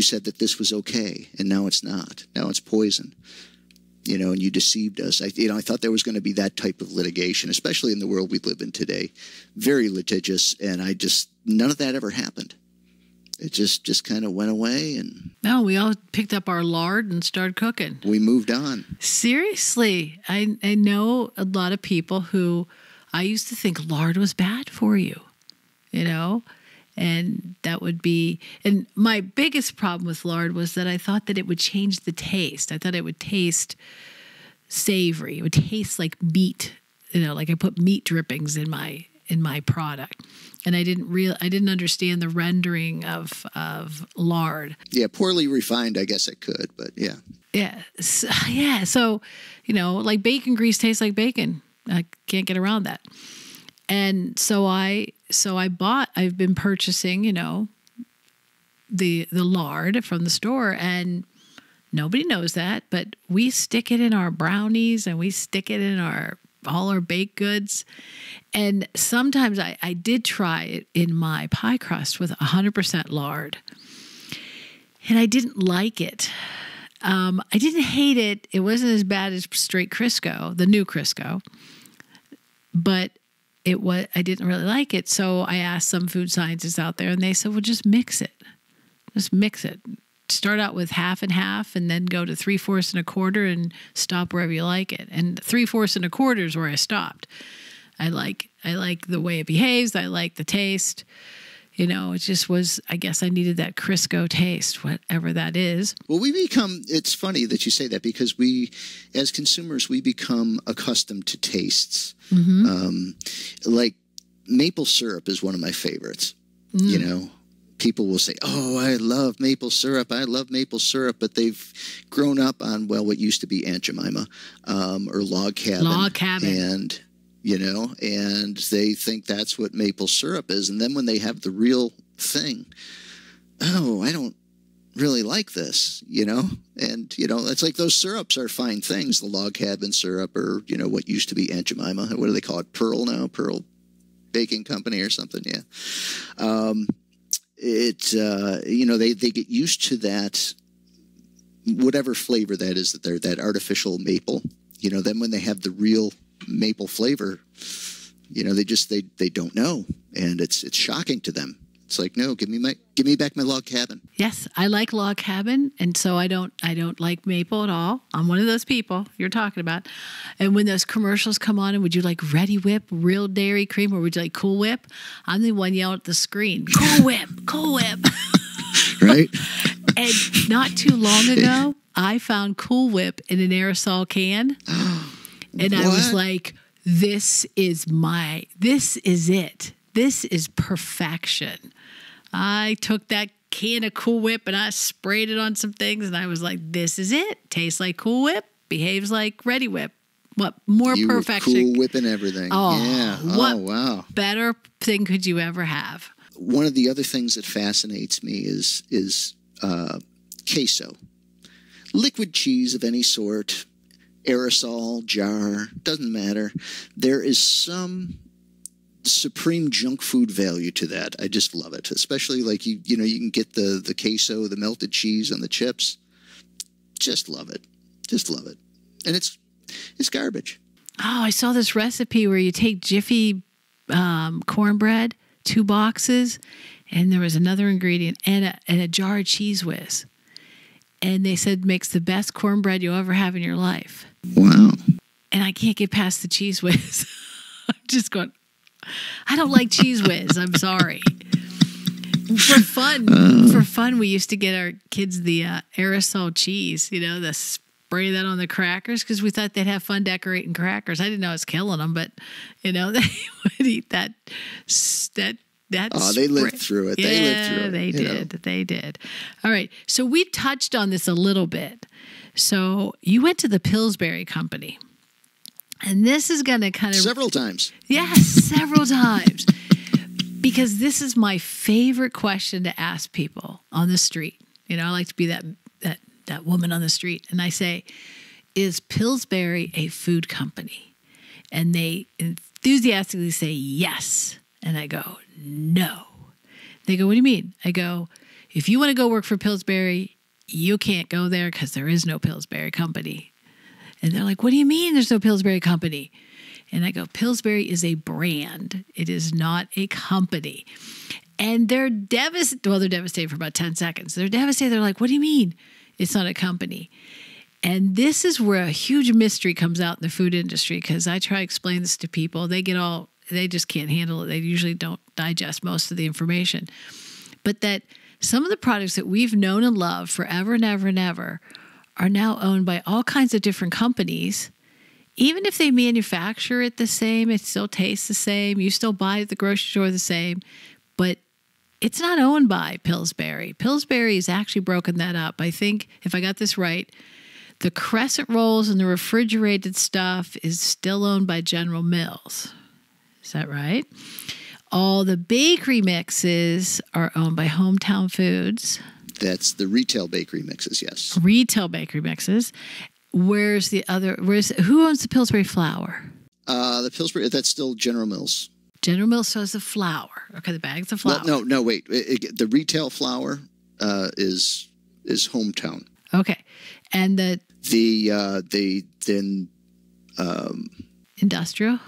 said that this was okay, and now it's not. Now it's poison. And you deceived us. I thought there was going to be that type of litigation, especially in the world we live in today. Very litigious, and none of that ever happened. It just kind of went away. And no, we all picked up our lard and started cooking. We moved on. Seriously, I know a lot of people who I used to think lard was bad for you, and that would be, and my biggest problem with lard was that I thought that it would change the taste. I thought it would taste savory. It would taste like meat, like I put meat drippings in my product. And I didn't understand the rendering of lard. Yeah, poorly refined, I guess it could, but yeah. Yeah. So, like bacon grease tastes like bacon. I can't get around that. And so I've been purchasing, the lard from the store, and nobody knows that, but we stick it in our brownies and we stick it in all our baked goods. And sometimes I did try it in my pie crust with 100% lard, and I didn't like it. I didn't hate it. It wasn't as bad as straight Crisco, the new Crisco, but I didn't really like it. So I asked some food scientists out there, and they said, well, just mix it. Just mix it. Start out with half and half, and then go to 3/4 and 1/4, and stop wherever you like it. And 3/4 and 1/4 is where I stopped. I like the way it behaves. I like the taste. It just was, I guess I needed that Crisco taste, whatever that is. Well, it's funny that you say that, because we, as consumers, we become accustomed to tastes. Like maple syrup is one of my favorites. People will say, oh, I love maple syrup. I love maple syrup. But they've grown up on, what used to be Aunt Jemima or log cabin. Log cabin. And they think that's what maple syrup is. And then when they have the real thing, oh, I don't really like this, And, it's like those syrups are fine things, the log cabin syrup, or, what used to be Aunt Jemima. What do they call it? Pearl now? Pearl Baking Company or something, yeah. They get used to that, whatever flavor that is, that artificial maple. Then when they have the real maple flavor, they don't know, and it's shocking to them. It's like, no, give me back my log cabin. Yes, I like log cabin, and so I don't like maple at all. I'm one of those people you're talking about. And when those commercials come on, and would you like Ready Whip, real dairy cream, or would you like Cool Whip? I'm the one yelling at the screen, Cool Whip, Cool Whip. Right. And not too long ago, I found Cool Whip in an aerosol can. And I was like, this is it. This is perfection. I took that can of Cool Whip and I sprayed it on some things, and I was like, this is it. Tastes like Cool Whip, behaves like Ready Whip. What more you perfection? Cool Whipping everything. Oh, yeah. What wow. better thing could you ever have? One of the other things that fascinates me is queso. Liquid cheese of any sort, aerosol, jar, doesn't matter. There is some supreme junk food value to that. I just love it, especially like you can get the queso, the melted cheese on the chips. Just love it, and it's garbage. Oh, I saw this recipe where you take Jiffy cornbread, 2 boxes, and there was another ingredient and a jar of Cheese Whiz, and they said makes the best cornbread you'll ever have in your life. Wow! And I can't get past the Cheese Whiz. I'm just going, I don't like Cheese Whiz. I'm sorry. For fun, we used to get our kids the aerosol cheese, the spray that on the crackers, because we thought they'd have fun decorating crackers. I didn't know it was killing them, but, they would eat that. They lived through it. Yeah, they lived through it. They did. They did. All right. So we touched on this a little bit. So you went to the Pillsbury Company. And this is going to kind of... Several times. Yes, several times. Because this is my favorite question to ask people on the street. I like to be that woman on the street. And I say, is Pillsbury a food company? And they enthusiastically say yes. And I go, no. They go, what do you mean? I go, if you want to go work for Pillsbury, you can't go there because there is no Pillsbury Company. And they're like, what do you mean there's no Pillsbury Company? And I go, Pillsbury is a brand. It is not a company. And they're devastated. Well, they're devastated for about 10 seconds. They're devastated. They're like, what do you mean it's not a company? And this is where a huge mystery comes out in the food industry, because I try to explain this to people. They just can't handle it. They usually don't digest most of the information. But that some of the products that we've known and loved forever and ever and ever are now owned by all kinds of different companies. Even if they manufacture it the same, it still tastes the same. You still buy it at the grocery store the same, but it's not owned by Pillsbury. Pillsbury has actually broken that up. I think, if I got this right, the crescent rolls and the refrigerated stuff is still owned by General Mills. Is that right? All the bakery mixes are owned by Hometown Foods. That's the retail bakery mixes, yes. Retail bakery mixes. Who owns the Pillsbury flour? The Pillsbury, that's still General Mills. General Mills sells the flour. Okay, the bags of flour. Well, no, wait. The retail flour is Hometown. Okay, and the industrial.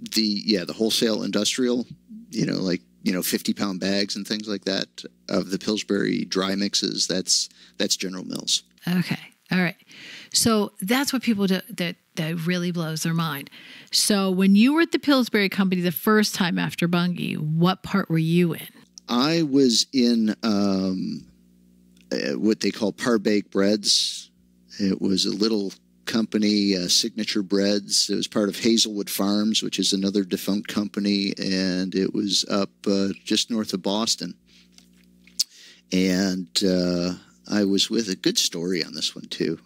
the wholesale industrial, 50-pound bags and things like that of the Pillsbury dry mixes. That's General Mills. Okay. All right. So that's what people do that really blows their mind. So when you were at the Pillsbury Company the first time after Bunge, what part were you in? I was in what they call par-baked breads. It was a little company, Signature Breads. It was part of Hazelwood Farms, which is another defunct company, and it was up just north of Boston. And I was with a good story on this one, too.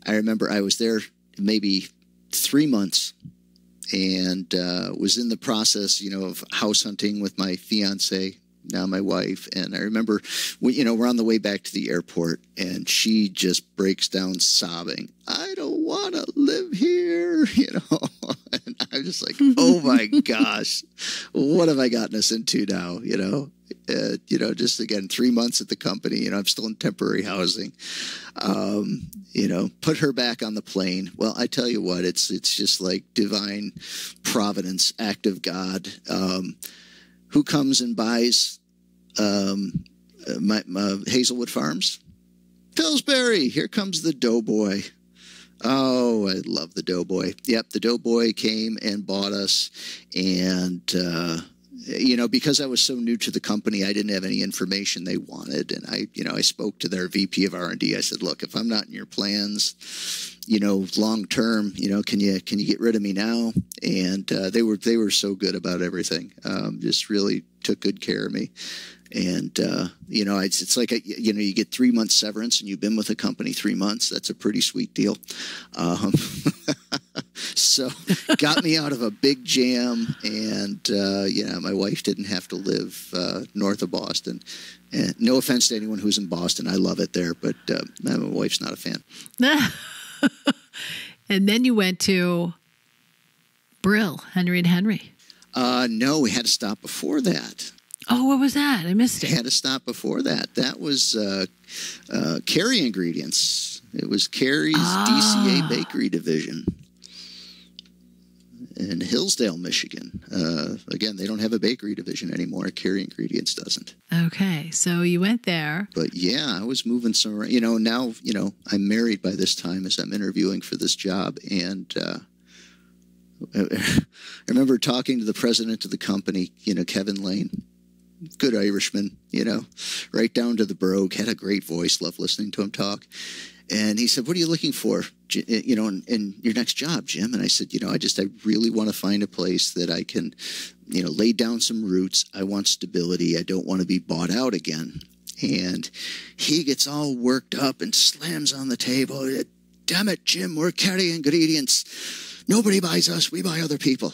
I remember I was there maybe 3 months and was in the process, of house hunting with my fiance, now my wife. And I remember, we're on the way back to the airport, and she just breaks down sobbing. I don't want to live here, And I'm just like, oh my gosh, what have I gotten us into now, just again, 3 months at the company, I'm still in temporary housing, put her back on the plane. Well, I tell you what, it's just like divine providence, act of God. Who comes and buys my Hazelwood Farms? Pillsbury. Here comes the Doughboy. Oh, I love the Doughboy. Yep, the Doughboy came and bought us. And, because I was so new to the company, I didn't have any information they wanted. And I spoke to their VP of R&D. I said, look, if I'm not in your plans, long term, can you get rid of me now? And they were so good about everything. Just really took good care of me. And it's like you get 3 months severance, and you've been with the company 3 months. That's a pretty sweet deal. So got me out of a big jam, and my wife didn't have to live north of Boston. And no offense to anyone who's in Boston, I love it there, but my wife's not a fan. And then you went to Brill, Henry and Henry. No, we had to stop before that. Oh, what was that? I missed it. Had to stop before that. That was Carey Ingredients. It was Carey's DCA Bakery Division in Hillsdale, Michigan. Again, they don't have a bakery division anymore. Carey Ingredients doesn't. Okay, so you went there. But yeah, I was moving somewhere. Now, I'm married by this time as I'm interviewing for this job. And I remember talking to the president of the company, Kevin Lane. Good Irishman, right down to the brogue, had a great voice, loved listening to him talk. And he said, what are you looking for, in your next job, Jim? And I said, I really want to find a place that I can, lay down some roots. I want stability. I don't want to be bought out again. And he gets all worked up and slams on the table. Damn it, Jim, we're Carey Ingredients. Nobody buys us. We buy other people.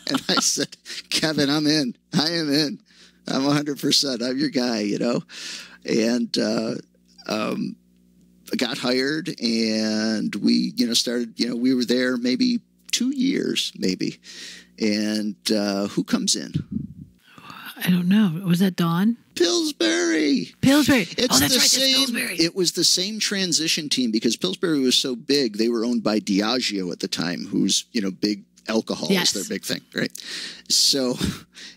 And I said, Kevin, I'm in. I am in. I'm 100%. I'm your guy, And I got hired, and we, started, we were there maybe 2 years, maybe. And who comes in? I don't know. Was that Dawn? Pillsbury. That's It's Pillsbury. It was the same transition team because Pillsbury was so big. They were owned by Diageo at the time, who's, big alcohol is their big thing, right? So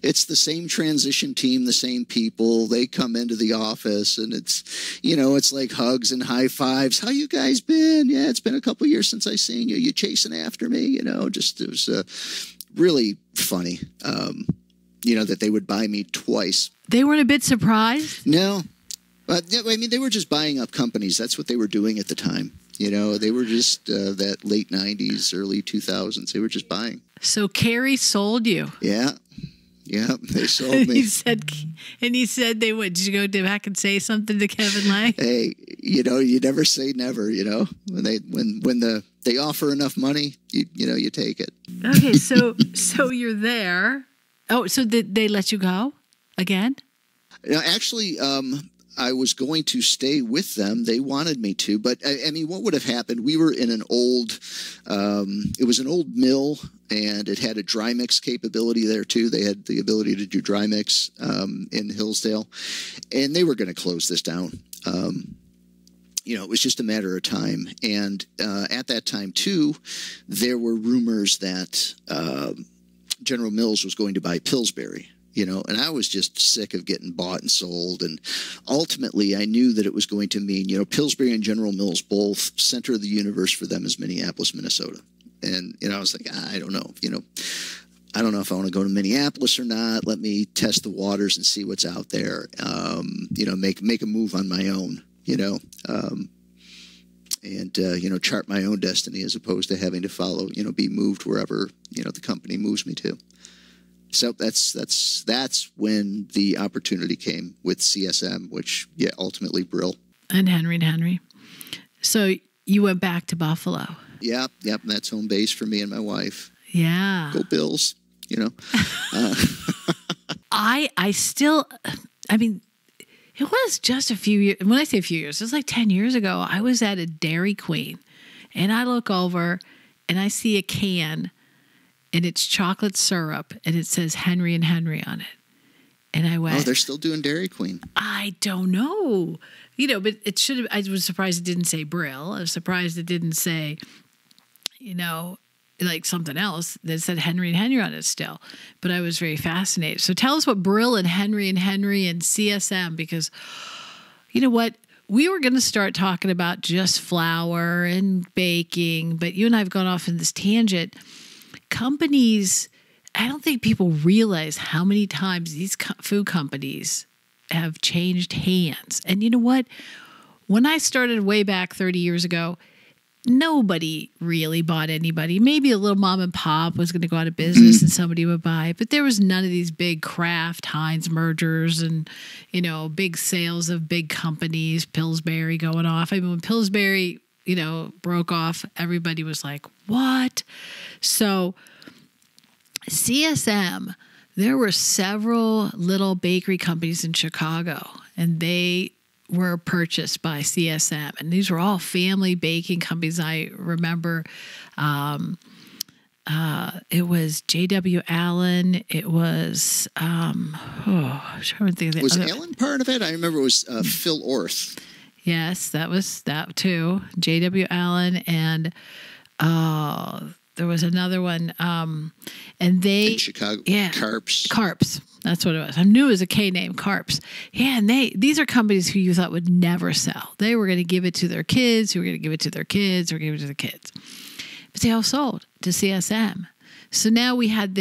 it's the same transition team, the same people. They come into the office, and it's, it's like hugs and high fives. How you guys been? Yeah, it's been a couple years since I seen you. You chasing after me? Just it was really funny. That they would buy me twice. They weren't a bit surprised? No. They were just buying up companies. That's what they were doing at the time. They were just that late 90s, early 2000s. They were just buying. So Carey sold you. Yeah. Yeah, they sold me. He said they would. Did you go back and say something to Kevin Lang? Hey, you never say never, When they offer enough money, you take it. Okay, so you're there. Oh, so did they let you go again? Actually, I was going to stay with them. They wanted me to, but what would have happened? We were in an old, it was an old mill, and it had a dry mix capability there too. They had the ability to do dry mix in Hillsdale, and they were going to close this down. it was just a matter of time. And at that time, too, there were rumors that General Mills was going to buy Pillsbury. And I was just sick of getting bought and sold. And ultimately, I knew that it was going to mean, Pillsbury and General Mills, both center of the universe for them is Minneapolis, Minnesota. And, I was like, I don't know, I don't know if I want to go to Minneapolis or not. Let me test the waters and see what's out there. Make a move on my own, and chart my own destiny as opposed to having to follow, be moved wherever, the company moves me to. So that's when the opportunity came with CSM, which ultimately Brill and Henry. So you went back to Buffalo. Yep. That's home base for me and my wife. Yeah. Go Bills. It was just a few years. When I say a few years, it was like 10 years ago. I was at a Dairy Queen, and I look over, and I see a can, and it's chocolate syrup, and it says Henry and Henry on it. And I went, oh, they're still doing Dairy Queen. I don't know. But it should have. I was surprised it didn't say Brill. I was surprised it didn't say, like something else that said Henry and Henry on it still. But I was very fascinated. So tell us what Brill and Henry and CSM, because you know what? We were going to start talking about just flour and baking, but you and I have gone off in this tangent. Companies, I don't think people realize how many times these food companies have changed hands. And you know what? When I started way back 30 years ago, nobody really bought anybody. Maybe a little mom and pop was going to go out of business and somebody would buy it. But there was none of these big Kraft, Heinz mergers and, big sales of big companies, Pillsbury going off. I mean, when Pillsbury, broke off, everybody was like, what? So CSM, there were several little bakery companies in Chicago, and they were purchased by CSM, and these were all family baking companies. I remember it was J.W. Allen. It was I'm trying to think of the was other. Allen part of it? I remember it was Phil Orth. Yes, that was that too. J.W. Allen, and there was another one, and they in Chicago. Carps. That's what it was. I knew it was a K name, Carps. Yeah, and these are companies who you thought would never sell. They were going to give it to their kids, who were going to give it to their kids, or give it to the kids. But they all sold to CSM. So now we had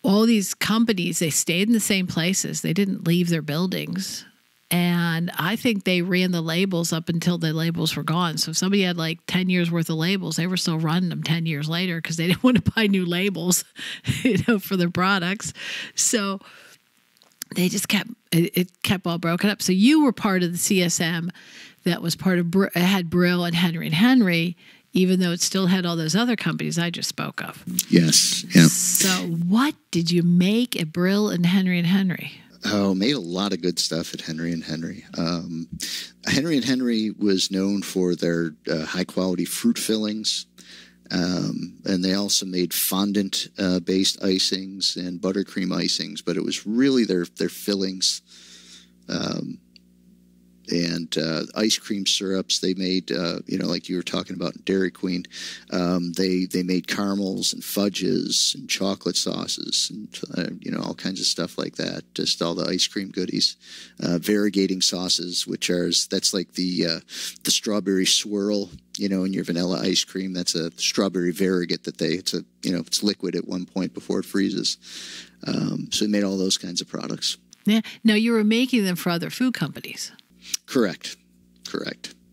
all these companies, they stayed in the same places. They didn't leave their buildings. And I think they ran the labels up until the labels were gone. So if somebody had like 10 years worth of labels, they were still running them 10 years later because they didn't want to buy new labels, for their products. So they just kept all broken up. So you were part of the CSM that was part of, had Brill and Henry, even though it still had all those other companies I just spoke of. Yes. Yeah. So what did you make at Brill and Henry? Oh, made a lot of good stuff at Henry and Henry. Henry and Henry was known for their high-quality fruit fillings, and they also made fondant-based icings and buttercream icings, but it was really their fillings and ice cream syrups. They made, like you were talking about in Dairy Queen, they made caramels and fudges and chocolate sauces and, all kinds of stuff like that. Just all the ice cream goodies. Variegating sauces, that's like the strawberry swirl, in your vanilla ice cream. That's a strawberry variegate it's liquid at one point before it freezes. So they made all those kinds of products. Yeah. Now you were making them for other food companies. Correct.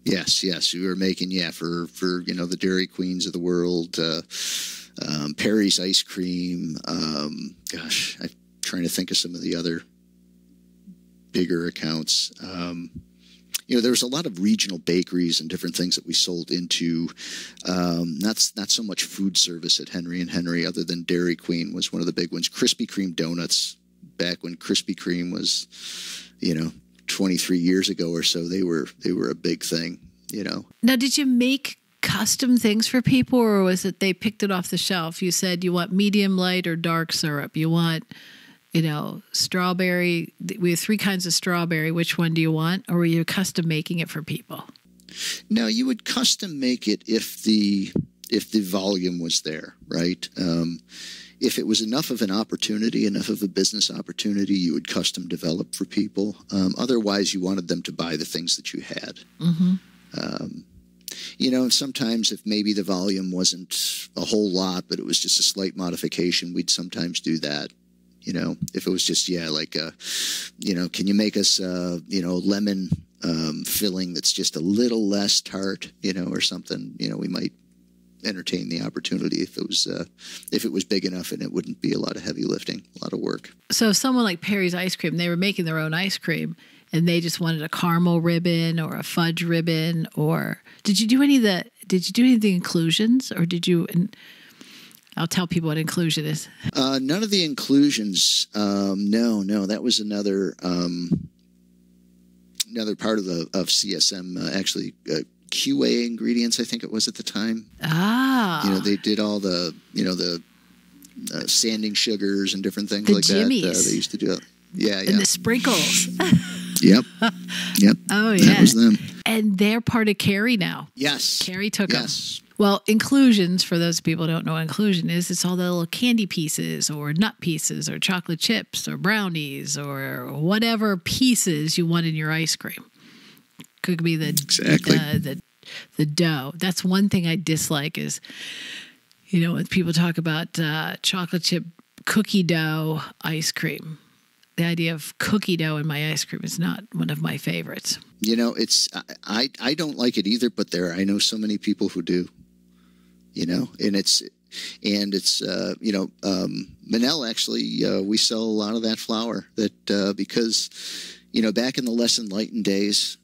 Yes. We were making, for the Dairy Queens of the world, Perry's ice cream. I'm trying to think of some of the other bigger accounts. There was a lot of regional bakeries and different things that we sold into. Not so much food service at Henry and Henry, other than Dairy Queen was one of the big ones. Krispy Kreme donuts, back when Krispy Kreme was, 23 years ago or so, they were a big thing, Now, did you make custom things for people, or was it they picked it off the shelf? You said you want medium, light, or dark syrup. You want, strawberry. We have 3 kinds of strawberry. Which one do you want? Or were you custom making it for people? No, you would custom make it if the volume was there, right? If it was enough of an opportunity, enough of a business opportunity, you would custom develop for people. Otherwise, you wanted them to buy the things that you had. Mm-hmm. And sometimes if maybe the volume wasn't a whole lot, but it was just a slight modification, we'd sometimes do that. If it was just, can you make us, lemon filling that's just a little less tart, or something, we might entertain the opportunity if it was big enough and it wouldn't be a lot of heavy lifting, a lot of work. So if someone like Perry's Ice Cream, they were making their own ice cream and they just wanted a caramel ribbon or a fudge ribbon, or did you do any of the inclusions, or did you? And I'll tell people what inclusion is. None of the inclusions. No, that was another part of CSM. Actually, QA ingredients, I think it was at the time. Ah. They did all the sanding sugars and different things the like jimmies. that. They used to do it. Yeah. And the sprinkles. Yep. Oh, yeah. That was them. And they're part of Carrie now. Yes. Carrie took them. Yes. Well, inclusions, for those people who don't know what inclusion is, it's all the little candy pieces or nut pieces or chocolate chips or brownies or whatever pieces you want in your ice cream. Could be the dough. That's one thing I dislike is, when people talk about chocolate chip cookie dough ice cream. The idea of cookie dough in my ice cream is not one of my favorites. It's I don't like it either, but I know so many people who do. And it's Mennel actually we sell a lot of that flour that because back in the less enlightened days.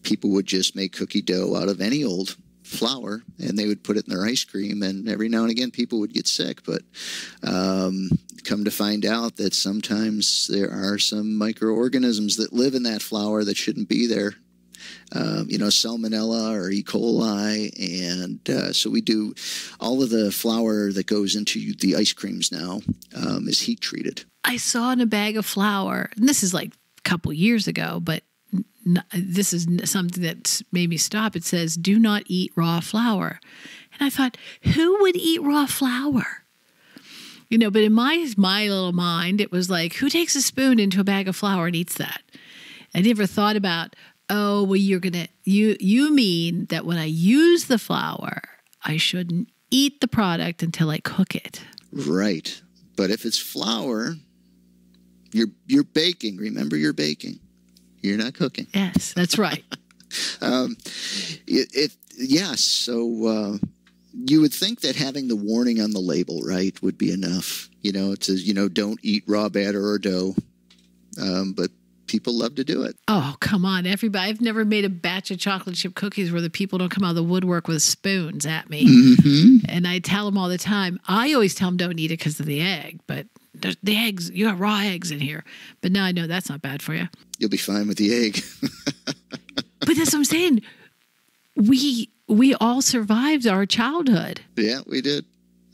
People would just make cookie dough out of any old flour, and they would put it in their ice cream, and every now and again people would get sick. But come to find out that sometimes there are some microorganisms that live in that flour that shouldn't be there. Salmonella or E. coli, and so we do all of the flour that goes into the ice creams now is heat treated. I saw in a bag of flour, and this is like a couple years ago, but this is something that made me stop. It says, "Do not eat raw flour," and I thought, who would eat raw flour? But in my little mind, it was like, who takes a spoon into a bag of flour and eats that? I never thought about, oh, well, you mean that when I use the flour, I shouldn't eat the product until I cook it. Right. But if it's flour, you're baking. Remember, you're baking. You're not cooking. Yes, that's right. Yes. So you would think that having the warning on the label, right, would be enough. It says, don't eat raw batter or dough. But people love to do it. Oh, come on, everybody. I've never made a batch of chocolate chip cookies where the people don't come out of the woodwork with spoons at me. Mm-hmm. And I tell them all the time. I always tell them don't eat it because of the egg, but the eggs, you have raw eggs in here. But now I know that's not bad for you. You'll be fine with the egg. But that's what I'm saying. We all survived our childhood. Yeah, we did.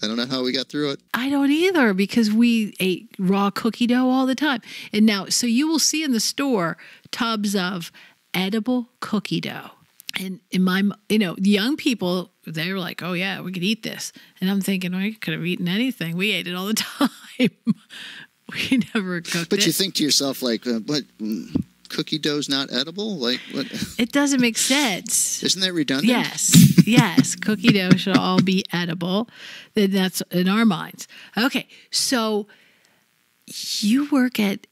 I don't know how we got through it. I don't either, because we ate raw cookie dough all the time. And now, so you will see in the store tubs of edible cookie dough. And in my, young people, they were like, oh yeah, we could eat this. And I'm thinking, well, you could have eaten anything. We ate it all the time. We never cooked it. But you think to yourself, like, what? Cookie dough's not edible? Like, what? It doesn't make sense. Isn't that redundant? Yes. Cookie dough should all be edible. That's in our minds. Okay, so you work at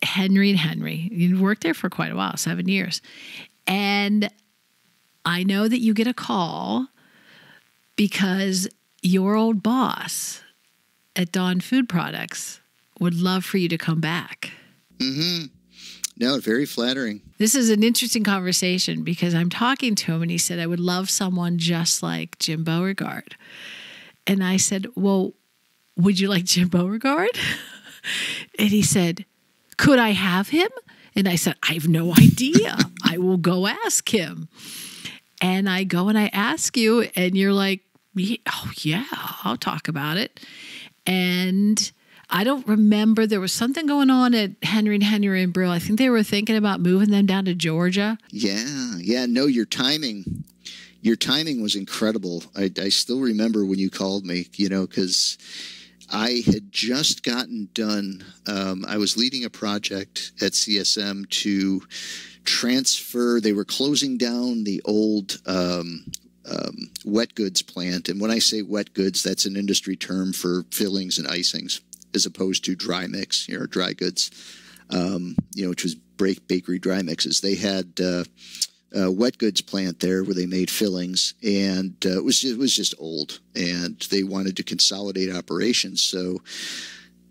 Henry and Henry. You worked there for quite a while, 7 years. And I know that you get a call because your old boss at Dawn Food Products would love for you to come back. Mm-hmm. No, very flattering. This is an interesting conversation because I'm talking to him and he said, I would love someone just like Jim Beauregard. And I said, well, would you like Jim Beauregard? And he said, could I have him? And I said, I have no idea. I will go ask him. And I go and I ask you and you're like, oh yeah, I'll talk about it. And I don't remember. There was something going on at Henry and Henry and Brill. I think they were thinking about moving them down to Georgia. Yeah. No, your timing was incredible. I still remember when you called me, because I had just gotten done. I was leading a project at CSM to transfer. They were closing down the old wet goods plant. And when I say wet goods, that's an industry term for fillings and icings, as opposed to dry mix, dry goods, which was bakery dry mixes. They had a wet goods plant there where they made fillings, and it was just old, and they wanted to consolidate operations. So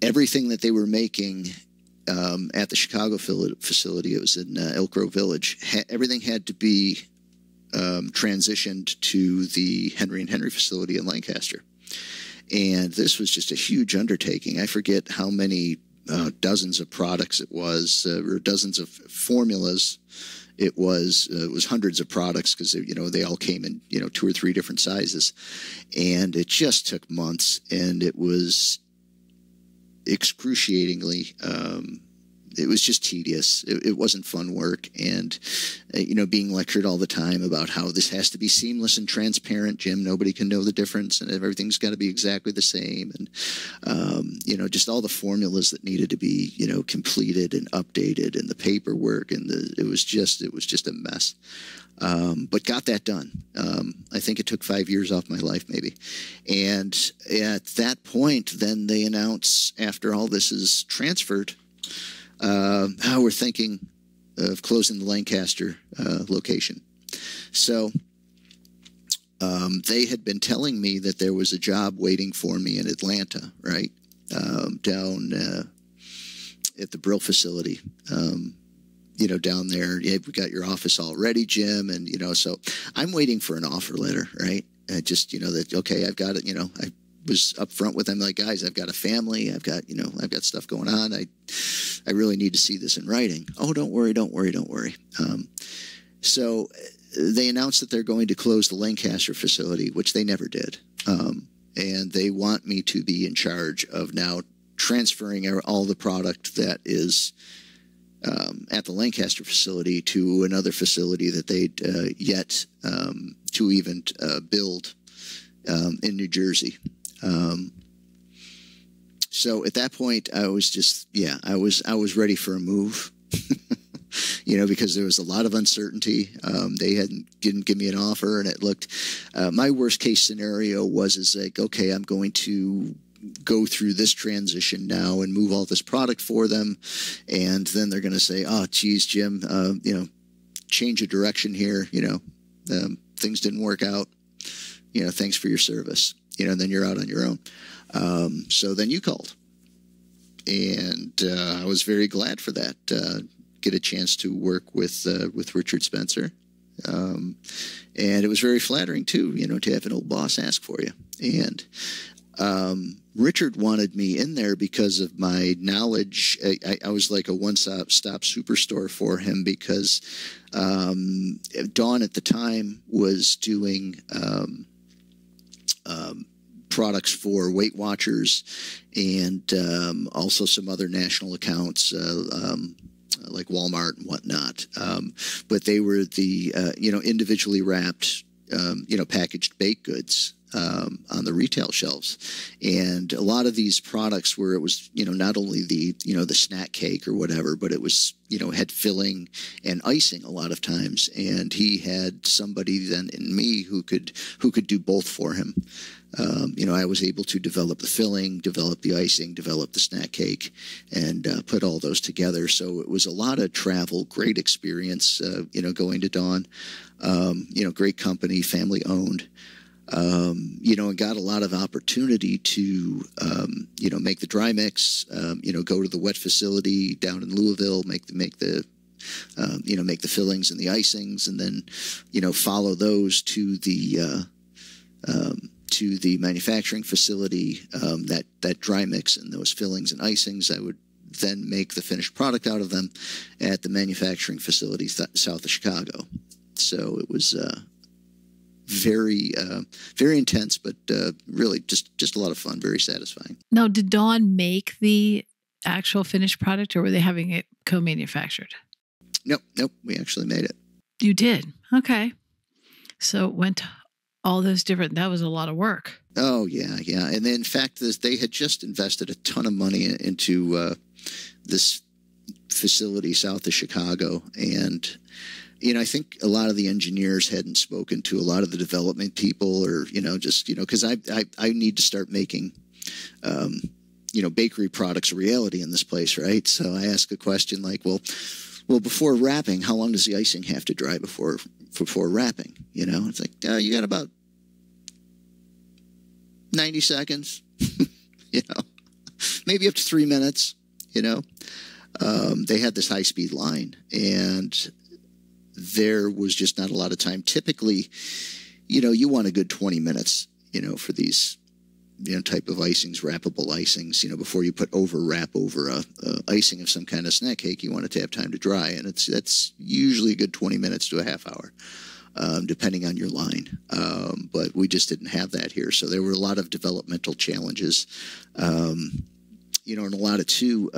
everything that they were making at the Chicago facility, it was in Elk Grove Village, everything had to be transitioned to the Henry and Henry facility in Lancaster. And this was just a huge undertaking. I forget how many dozens of products it was, or dozens of formulas. It was hundreds of products, because they all came in 2 or 3 different sizes, and it just took months, and it was excruciatingly. It was just tedious. It wasn't fun work, and being lectured all the time about how this has to be seamless and transparent, Jim. Nobody can know the difference, and everything's got to be exactly the same, and just all the formulas that needed to be completed and updated, and the paperwork, and it was just a mess. But got that done. I think it took 5 years off my life, maybe. And at that point, then they announce, after all this is transferred, how we're thinking of closing the Lancaster location. So they had been telling me that there was a job waiting for me in Atlanta, right, down at the Brill facility. Down there, we got your office all ready, Jim, and so I'm waiting for an offer letter, right? Just that, okay, I've got it. I was up front with them, like, guys, I've got a family, I've got stuff going on. I really need to see this in writing. Oh, don't worry. So they announced that they're going to close the Lancaster facility, which they never did. And they want me to be in charge of now transferring all the product that is at the Lancaster facility to another facility that they'd yet to even build in New Jersey. So at that point, I was just, I was ready for a move, because there was a lot of uncertainty. They didn't give me an offer, and it looked, my worst case scenario was like, okay, I'm going to go through this transition now and move all this product for them. And then they're going to say, oh, geez, Jim, change of direction here. Things didn't work out. Thanks for your service. And then you're out on your own. So then you called, and I was very glad for that. Get a chance to work with Richard Spencer, and it was very flattering too, to have an old boss ask for you. And Richard wanted me in there because of my knowledge. I was like a one-stop superstore for him, because Dawn at the time was doing products for Weight Watchers, and also some other national accounts like Walmart and whatnot. But they were the individually wrapped packaged baked goods on the retail shelves. And a lot of these products where it was, not only the snack cake or whatever, but it was, had filling and icing a lot of times. And he had somebody then in me who could do both for him. I was able to develop the filling, develop the icing, develop the snack cake, and put all those together. So it was a lot of travel, great experience, going to Dawn, great company, family owned. And got a lot of opportunity to, make the dry mix, go to the wet facility down in Louisville, make the fillings and the icings, and then, follow those to the manufacturing facility, that dry mix and those fillings and icings. I would then make the finished product out of them at the manufacturing facility south of Chicago. So it was, very intense, but really just a lot of fun, very satisfying. Now, did Dawn make the actual finished product, or were they having it co-manufactured? Nope. We actually made it. You did? Okay. So it went all those different, that was a lot of work. Oh, yeah. And then, in fact, they had just invested a ton of money into this facility south of Chicago. And, I think a lot of the engineers hadn't spoken to a lot of the development people, or, because I need to start making, bakery products a reality in this place, right? So I asked a question like, well, before wrapping, how long does the icing have to dry before wrapping? It's like, you got about 90 seconds, maybe up to 3 minutes, They had this high-speed line, and there was just not a lot of time. Typically, you want a good 20 minutes, for these, type of icings, wrappable icings, before you put wrap over a icing of some kind of snack cake. You want it to have time to dry, and that's usually a good 20 minutes to a half hour. Depending on your line. But we just didn't have that here. So there were a lot of developmental challenges, and a lot of, too,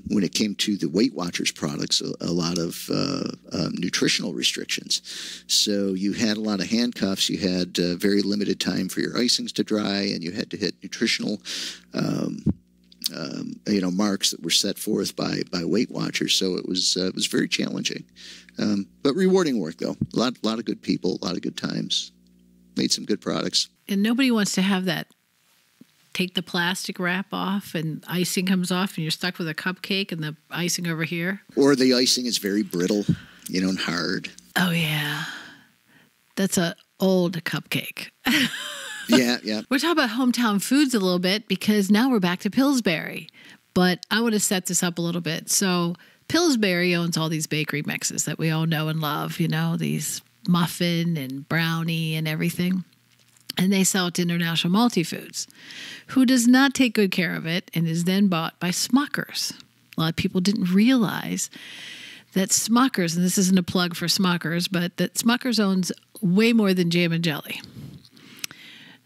when it came to the Weight Watchers products, a lot of nutritional restrictions. So you had a lot of handcuffs. You had very limited time for your icings to dry, and you had to hit nutritional marks that were set forth by Weight Watchers. So it was very challenging, but rewarding work, though. A lot of good people, a lot of good times. Made some good products. And nobody wants to have that. Take the plastic wrap off and icing comes off, and you're stuck with a cupcake and the icing over here. Or the icing is very brittle, and hard. Oh yeah, that's an old cupcake. Yeah. We're talking about hometown foods a little bit, because now we're back to Pillsbury. But I want to set this up a little bit. So Pillsbury owns all these bakery mixes that we all know and love, these muffin and brownie and everything. And they sell it to International Multifoods, who does not take good care of it and is then bought by Smuckers. A lot of people didn't realize that Smuckers, and this isn't a plug for Smuckers, but that Smuckers owns way more than jam and jelly.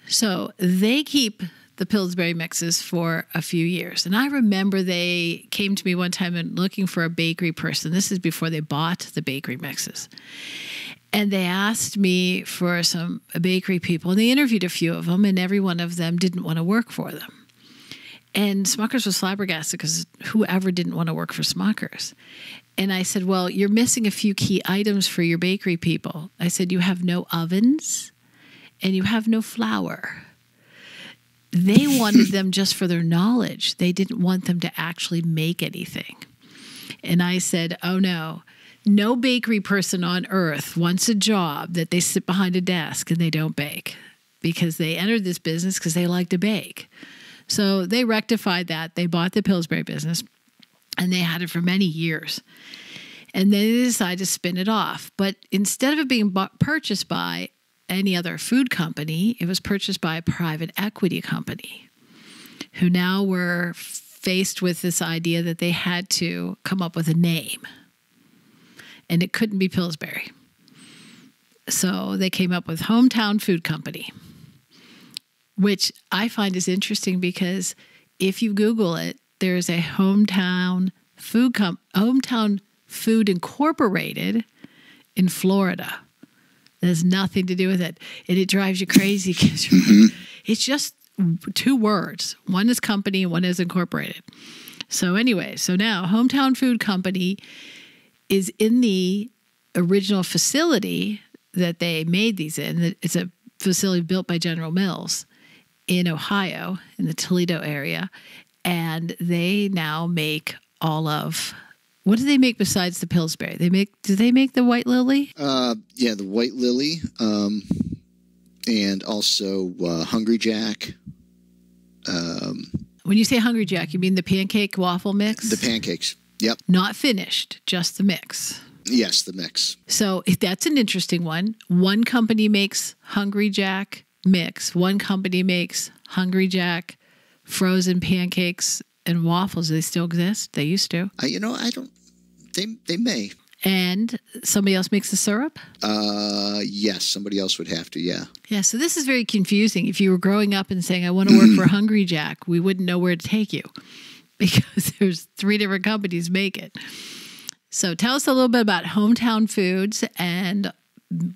So they keep the Pillsbury mixes for a few years. And I remember they came to me one time and looking for a bakery person. This is before they bought the bakery mixes. And they asked me for some bakery people, and they interviewed a few of them, and every one of them didn't want to work for them. And Smuckers was flabbergasted, because whoever didn't want to work for Smuckers. And I said, well, you're missing a few key items for your bakery people. I said, you have no ovens, and you have no flour. They wanted them just for their knowledge. They didn't want them to actually make anything. And I said, oh no. No bakery person on earth wants a job that they sit behind a desk and they don't bake, because they entered this business because they like to bake. So they rectified that. They bought the Pillsbury business, and they had it for many years. And then they decided to spin it off. But instead of it being purchased by any other food company, it was purchased by a private equity company, who now were faced with this idea that they had to come up with a name. And it couldn't be Pillsbury. So they came up with Hometown Food Company, which I find is interesting, because if you Google it, there's a Hometown Food Incorporated in Florida. That has nothing to do with it. And it drives you crazy, because it's just two words. One is company and one is incorporated. So anyway, so now Hometown Food Company is in the original facility that they made these in. It's a facility built by General Mills in Ohio, in the Toledo area. And they now make all of, what do they make besides the Pillsbury? Do they make the White Lily? Yeah, the White Lily, and also Hungry Jack. When you say Hungry Jack, you mean the pancake waffle mix? The pancakes. Yep. Not finished, just the mix. Yes, the mix. So that's an interesting one. One company makes Hungry Jack mix. One company makes Hungry Jack frozen pancakes and waffles. Do they still exist? They used to. I don't. They may. And somebody else makes the syrup? Yes, somebody else would have to, yeah. Yeah, so this is very confusing. If you were growing up and saying, I want to work for Hungry Jack, we wouldn't know where to take you because there's 3 different companies make it. So tell us a little bit about Hometown Foods and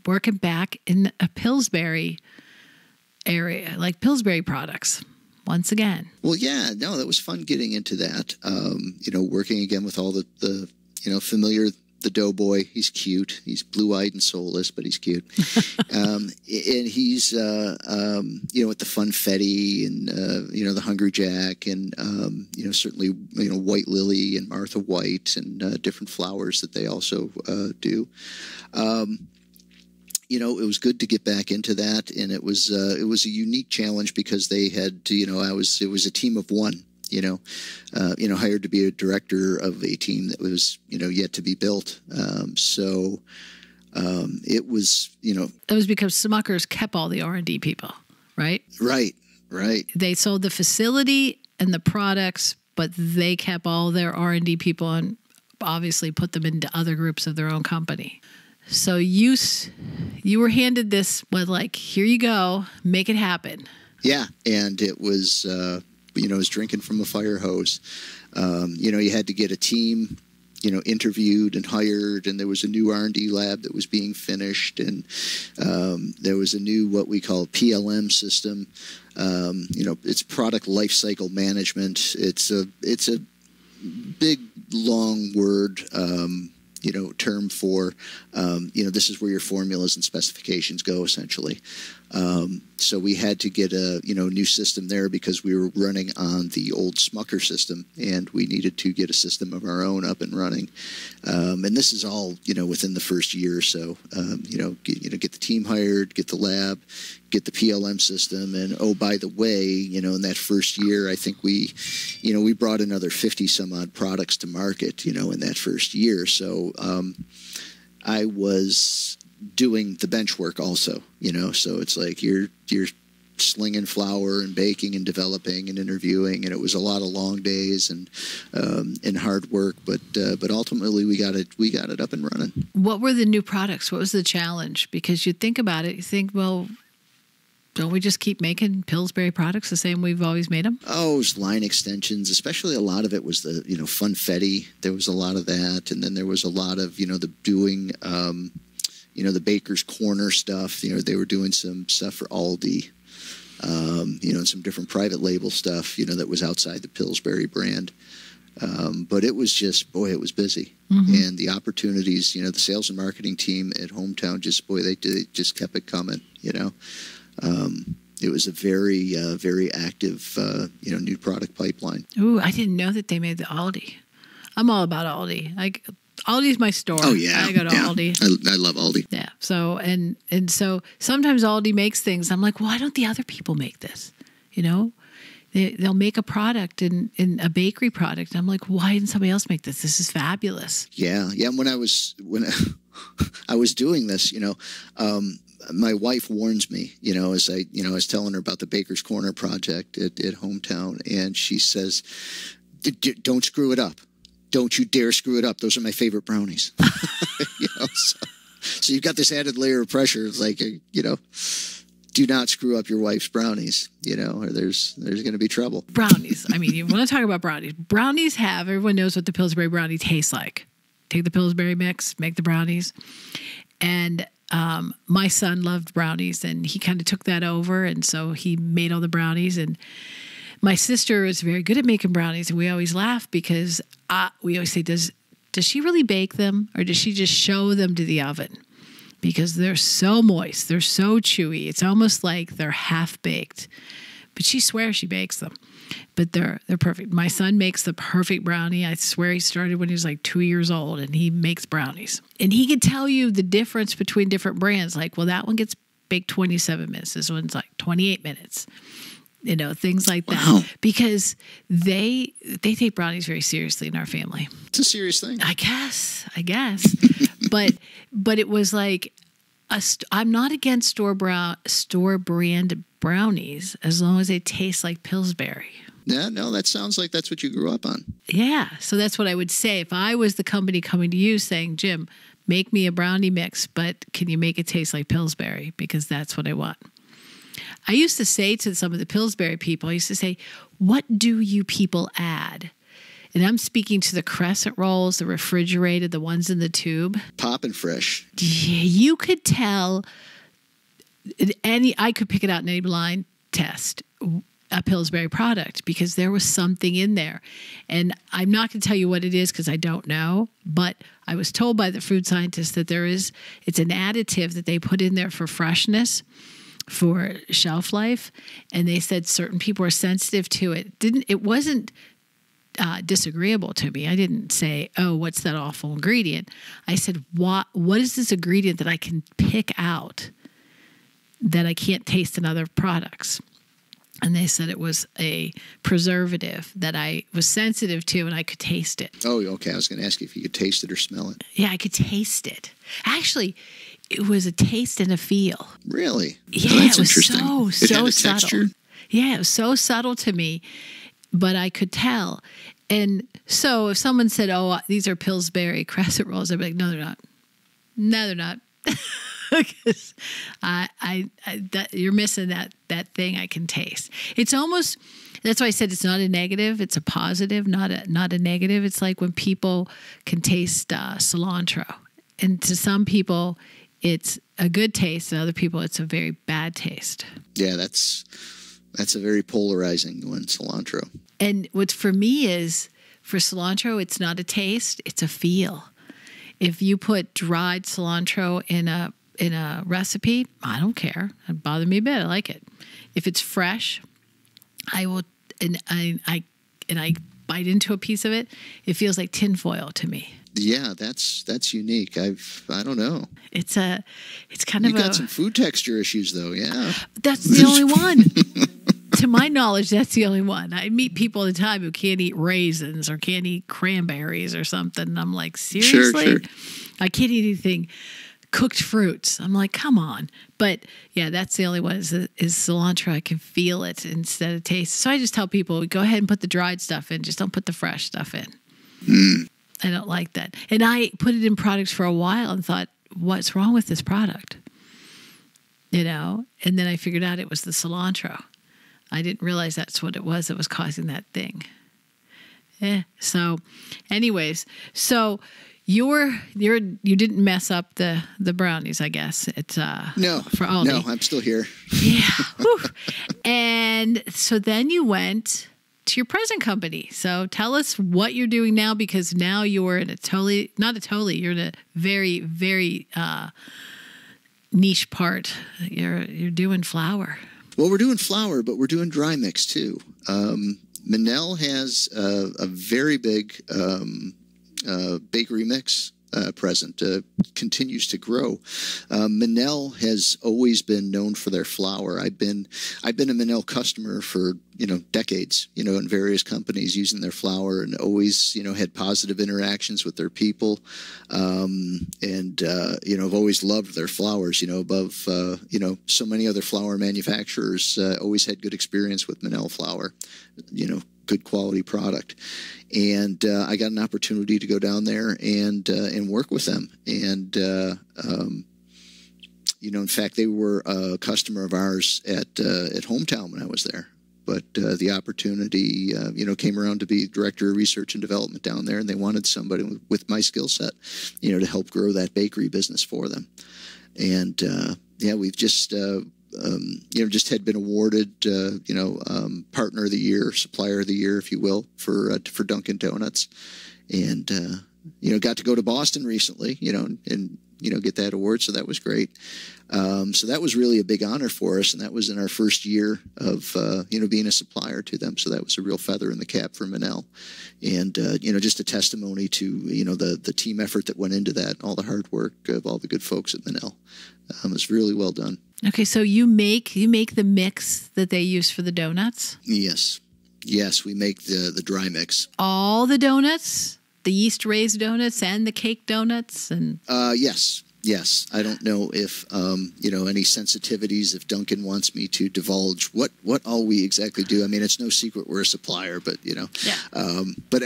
working back in a Pillsbury area, like Pillsbury products, once again. Well, yeah, no, that was fun getting into that. Working again with all the familiar, the doughboy. He's cute. He's blue-eyed and soulless, but he's cute. And he's, with the Funfetti and, the Hungry Jack and, certainly, White Lily and Martha White and different flowers that they also do. It was good to get back into that, and it was a unique challenge because they had, it was a team of one, hired to be a director of a team that was, yet to be built. It was, It was because Smucker's kept all the R&D people, right? Right. They sold the facility and the products, but they kept all their R&D people and obviously put them into other groups of their own company. So you were handed this with like, here you go, make it happen. Yeah, and it was, it was drinking from a fire hose. You had to get a team, interviewed and hired, and there was a new R&D lab that was being finished, and there was a new what we call PLM system. It's product life cycle management. It's a big long word. Term for, this is where your formulas and specifications go, essentially. So we had to get a, new system there because we were running on the old Smucker system, and we needed to get a system of our own up and running. And this is all, within the first year or so. Get the team hired, get the lab, get the PLM system, and oh, by the way, in that first year, I think we brought another 50 some odd products to market, in that first year. So I was doing the bench work also, so it's like you're slinging flour and baking and developing and interviewing, and it was a lot of long days and hard work, but ultimately we got it up and running. What were the new products? What was the challenge? Because you think about it, you think, well, don't we just keep making Pillsbury products the same we've always made them? Oh, it was line extensions, especially a lot of it was the, Funfetti. There was a lot of that. And then there was a lot of, the doing, the Baker's Corner stuff. They were doing some stuff for Aldi, and some different private label stuff, that was outside the Pillsbury brand. But it was just, boy, it was busy. Mm-hmm. And the opportunities, the sales and marketing team at Hometown, they just kept it coming, It was a very, very active, new product pipeline. Ooh, I didn't know that they made the Aldi. I'm all about Aldi. Aldi's my store. Oh yeah, I go to Aldi. I love Aldi. Yeah. So and so sometimes Aldi makes things. I'm like, why don't the other people make this? They'll make a product in a bakery product. And I'm like, why didn't somebody else make this? This is fabulous. Yeah. When I was doing this, my wife warns me, as I was telling her about the Baker's Corner project at Hometown, and she says, "Don't screw it up. Don't you dare screw it up. Those are my favorite brownies." So you've got this added layer of pressure. It's like, do not screw up your wife's brownies, or there's going to be trouble. Brownies. I mean, you want to talk about brownies. Brownies everyone knows what the Pillsbury brownie tastes like. Take the Pillsbury mix, make the brownies. And my son loved brownies, and he kind of took that over, and so he made all the brownies. And my sister is very good at making brownies, and we always laugh because we always say, does she really bake them, or does she just show them to the oven? Because they're so moist, they're so chewy. It's almost like they're half baked. But she swears she bakes them. But they're perfect. My son makes the perfect brownie. I swear he started when he was like 2 years old, and he makes brownies. And he could tell you the difference between different brands. Like, well, that one gets baked 27 minutes. This one's like 28 minutes. Things like that. Wow. Because they take brownies very seriously in our family. It's a serious thing. I guess. But it was like, I'm not against store brand brownies as long as they taste like Pillsbury. Yeah, no, that sounds like that's what you grew up on. Yeah. So that's what I would say. If I was the company coming to you saying, Jim, make me a brownie mix, but can you make it taste like Pillsbury? Because that's what I want. I used to say to some of the Pillsbury people, I used to say, what do you people add? And I'm speaking to the crescent rolls, the refrigerated, the ones in the tube. Poppin' fresh. Yeah, you could tell I could pick it out in any blind test, a Pillsbury product, because there was something in there. And I'm not going to tell you what it is because I don't know, but I was told by the food scientists that it's an additive that they put in there for freshness, for shelf life, and they said certain people are sensitive to it. It wasn't disagreeable to me. I didn't say, "Oh, what's that awful ingredient?" I said, "What is this ingredient that I can pick out that I can't taste in other products?" And they said it was a preservative that I was sensitive to and I could taste it. Oh, okay. I was going to ask you if you could taste it or smell it. Yeah, I could taste it. Actually, it was a taste and a feel. Really? Yeah, oh, that's it was interesting. so It had a subtle. texture? Yeah, it was so subtle to me, but I could tell. And so if someone said, "Oh, these are Pillsbury crescent rolls," I'd be like, "No, they're not. No, they're not." Because you're missing that thing I can taste. It's almost, that's why I said it's not a negative. It's a positive, not a negative. It's like when people can taste cilantro, and to some people it's a good taste, and other people it's a very bad taste. Yeah, that's a very polarizing one, cilantro. And what's for me is, for cilantro, it's not a taste, it's a feel. If you put dried cilantro in a recipe, I don't care. It doesn't bother me a bit. I like it. If it's fresh, I will, and I bite into a piece of it. It feels like tinfoil to me. Yeah, that's unique. I don't know. It's kind of you got some food texture issues though. Yeah, that's the only one. To my knowledge, that's the only one. I meet people all the time who can't eat raisins or can't eat cranberries or something. And I'm like, seriously? Sure. I can't eat anything. Cooked fruits. I'm like, come on. But yeah, that's the only one is cilantro. I can feel it instead of taste. So I just tell people, go ahead and put the dried stuff in. Just don't put the fresh stuff in. I don't like that. And I put it in products for a while and thought, what's wrong with this product? And then I figured out it was the cilantro. I didn't realize that's what it was that was causing that thing. So anyways, so you didn't mess up the brownies, I guess. It's no, for Aldi. No, I'm still here. Yeah. And so then you went to your present company. So tell us what you're doing now, because now you're in you're in a very, very niche part. You're doing flour. Well, we're doing flour, but we're doing dry mix too. Mennel has a very big bakery mix present, continues to grow. Mennel has always been known for their flour. I've been a Mennel customer for decades, in various companies using their flour, and always had positive interactions with their people, and I've always loved their flours, above so many other flour manufacturers. Always had good experience with Mennel flour, good quality product. And I got an opportunity to go down there and work with them. And, in fact, they were a customer of ours at Hometown when I was there. But the opportunity, came around to be director of research and development down there, and they wanted somebody with my skill set, to help grow that bakery business for them. And, we've just had been awarded, partner of the year, supplier of the year, if you will, for Dunkin' Donuts, and got to go to Boston recently, and get that award, so that was great. So that was really a big honor for us, and that was in our first year of being a supplier to them. So that was a real feather in the cap for Mennel, and just a testimony to the team effort that went into that, and all the hard work of all the good folks at Mennel. It was really well done. Okay, so you make the mix that they use for the donuts? Yes, we make the dry mix. All the donuts, the yeast raised donuts, and the cake donuts, and yes. Yes, I don't know if any sensitivities. If Duncan wants me to divulge what all we exactly do, I mean, it's no secret we're a supplier, but Yeah. But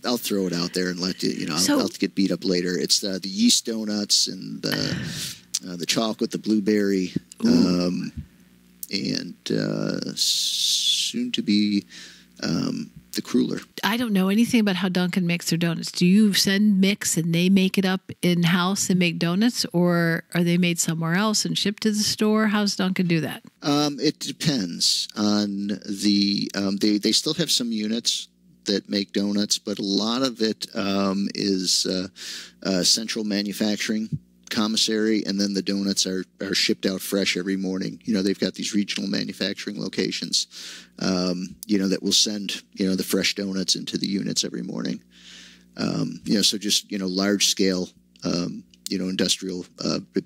I'll throw it out there and let you. I'll get beat up later. It's the yeast donuts and the chocolate, the blueberry, and soon to be the cruller. I don't know anything about how Dunkin' makes their donuts. Do you send mix and they make it up in-house and make donuts, or are they made somewhere else and shipped to the store? How's Dunkin' do that? It depends on the. They still have some units that make donuts, but a lot of it is central manufacturing commissary, and then the donuts are shipped out fresh every morning. They've got these regional manufacturing locations, that will send, the fresh donuts into the units every morning. So just, large scale, industrial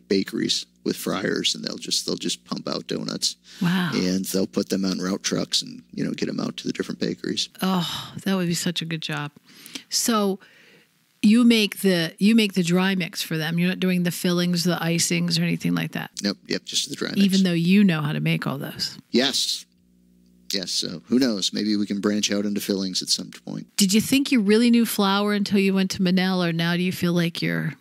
bakeries with fryers, and they'll just pump out donuts. Wow. And they'll put them on route trucks and, get them out to the different bakeries. Oh, that would be such a good job. So you make the dry mix for them. You're not doing the fillings, the icings, or anything like that. Nope. Yep. Just the dry mix. Even though you know how to make all those. Yes. So who knows? Maybe we can branch out into fillings at some point. Did you think you really knew flour until you went to Mennel, or now do you feel like you're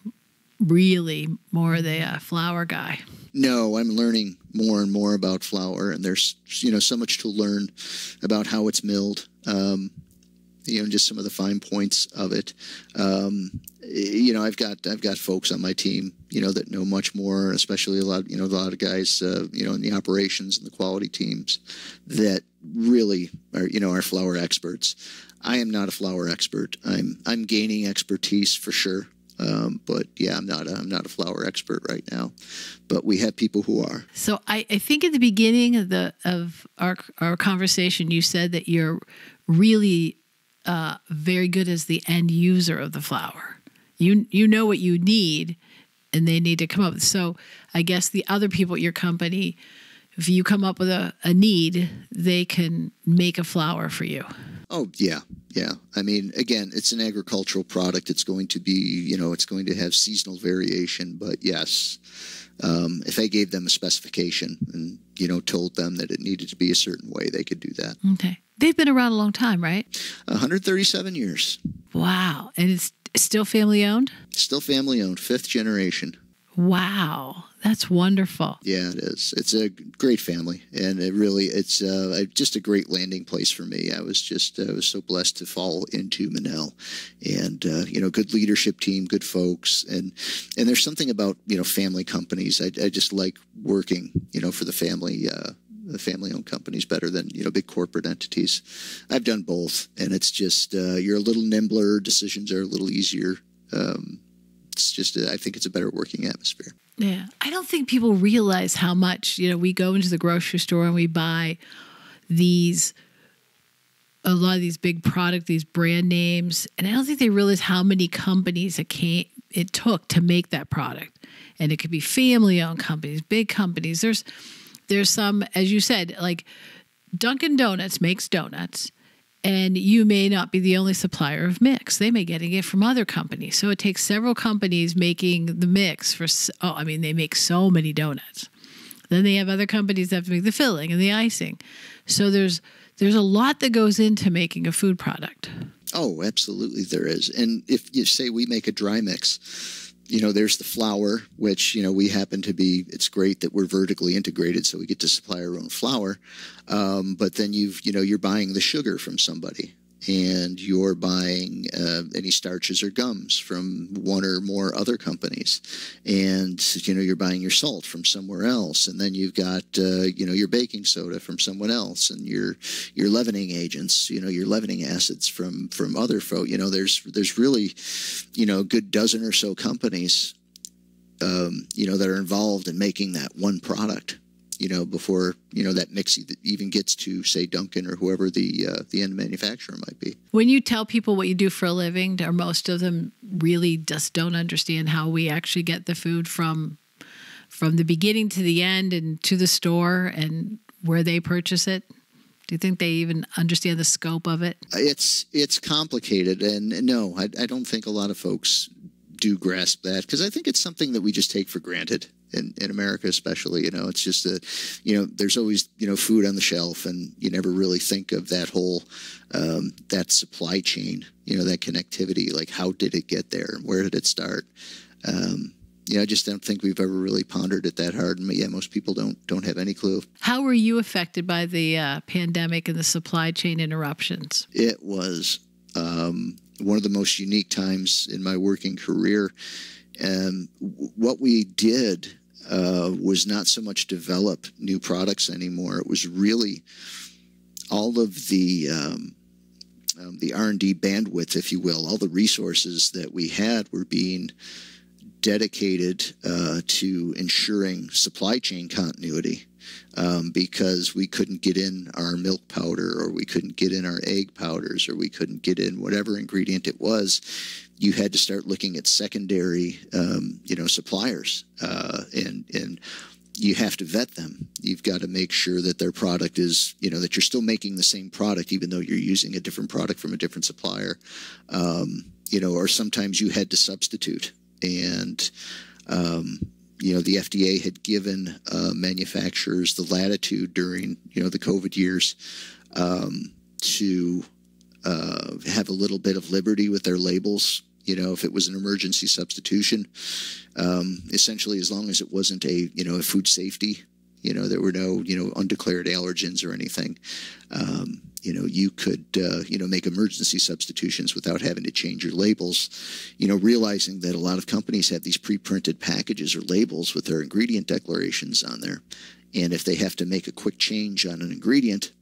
really more the flour guy? No, I'm learning more and more about flour, and there's so much to learn about how it's milled. Just some of the fine points of it. I've got folks on my team, that know much more, especially a lot of guys, in the operations and the quality teams that really are flour experts. I am not a flour expert. I'm gaining expertise for sure. But yeah, I'm not a flour expert right now, but we have people who are. So I think at the beginning of our conversation, you said that you're really very good as the end user of the flour. You know what you need, and they need to come up. So I guess the other people at your company, if you come up with a need, they can make a flour for you. Oh, yeah. I mean, again, it's an agricultural product. It's going to be, it's going to have seasonal variation. But yes, if I gave them a specification and, told them that it needed to be a certain way, they could do that. Okay. They've been around a long time, right? 137 years. Wow. And it's still family owned? Still family owned, 5th generation. Wow. That's wonderful. Yeah, it is. It's a great family, and it's just a great landing place for me. I was so blessed to fall into Mennel, and good leadership team, good folks, and there's something about family companies. I just like working for the family-owned companies better than big corporate entities. I've done both, and it's just you're a little nimbler, decisions are a little easier. It's just I think it's a better working atmosphere. Yeah. I don't think people realize how much, we go into the grocery store and we buy a lot of these big product, these brand names. And I don't think they realize how many companies it took to make that product. And it could be family owned companies, big companies. There's some, as you said, like Dunkin' Donuts makes donuts. And you may not be the only supplier of mix. They may getting it from other companies. So it takes several companies making the mix they make so many donuts. Then they have other companies that have to make the filling and the icing. So there's a lot that goes into making a food product. Oh, absolutely there is. And if you say we make a dry mix, there's the flour, which, we happen to be, it's great that we're vertically integrated, so we get to supply our own flour. But then you're buying the sugar from somebody, and you're buying any starches or gums from one or more other companies. And, you're buying your salt from somewhere else. And then you've got, your baking soda from someone else, and your leavening agents, your leavening acids from other folk. There's really, a good dozen or so companies, that are involved in making that one product. Before, that mix even gets to, say, Dunkin' or whoever the end manufacturer might be. When you tell people what you do for a living, or most of them really just don't understand how we actually get the food from the beginning to the end and to the store and where they purchase it? Do you think they even understand the scope of it? It's complicated, and no, I don't think a lot of folks do grasp that, because I think it's something that we just take for granted in America, especially. It's just there's always, food on the shelf, and you never really think of that whole, that supply chain, that connectivity, like how did it get there? Where did it start? I just don't think we've ever really pondered it that hard. And most people don't have any clue. How were you affected by the pandemic and the supply chain interruptions? It was one of the most unique times in my working career. What we did was not so much develop new products anymore. It was really all of the R&D bandwidth, if you will, all the resources that we had were being dedicated to ensuring supply chain continuity, because we couldn't get in our milk powder, or we couldn't get in our egg powders, or we couldn't get in whatever ingredient it was. You had to start looking at secondary, suppliers, and you have to vet them. You've got to make sure that their product is, that you're still making the same product, even though you're using a different product from a different supplier, or sometimes you had to substitute. And, the FDA had given manufacturers the latitude during, the COVID years to have a little bit of liberty with their labels. If it was an emergency substitution, essentially, as long as it wasn't a food safety, there were no, undeclared allergens or anything. You could, make emergency substitutions without having to change your labels, realizing that a lot of companies have these pre-printed packages or labels with their ingredient declarations on there. And if they have to make a quick change on an ingredient,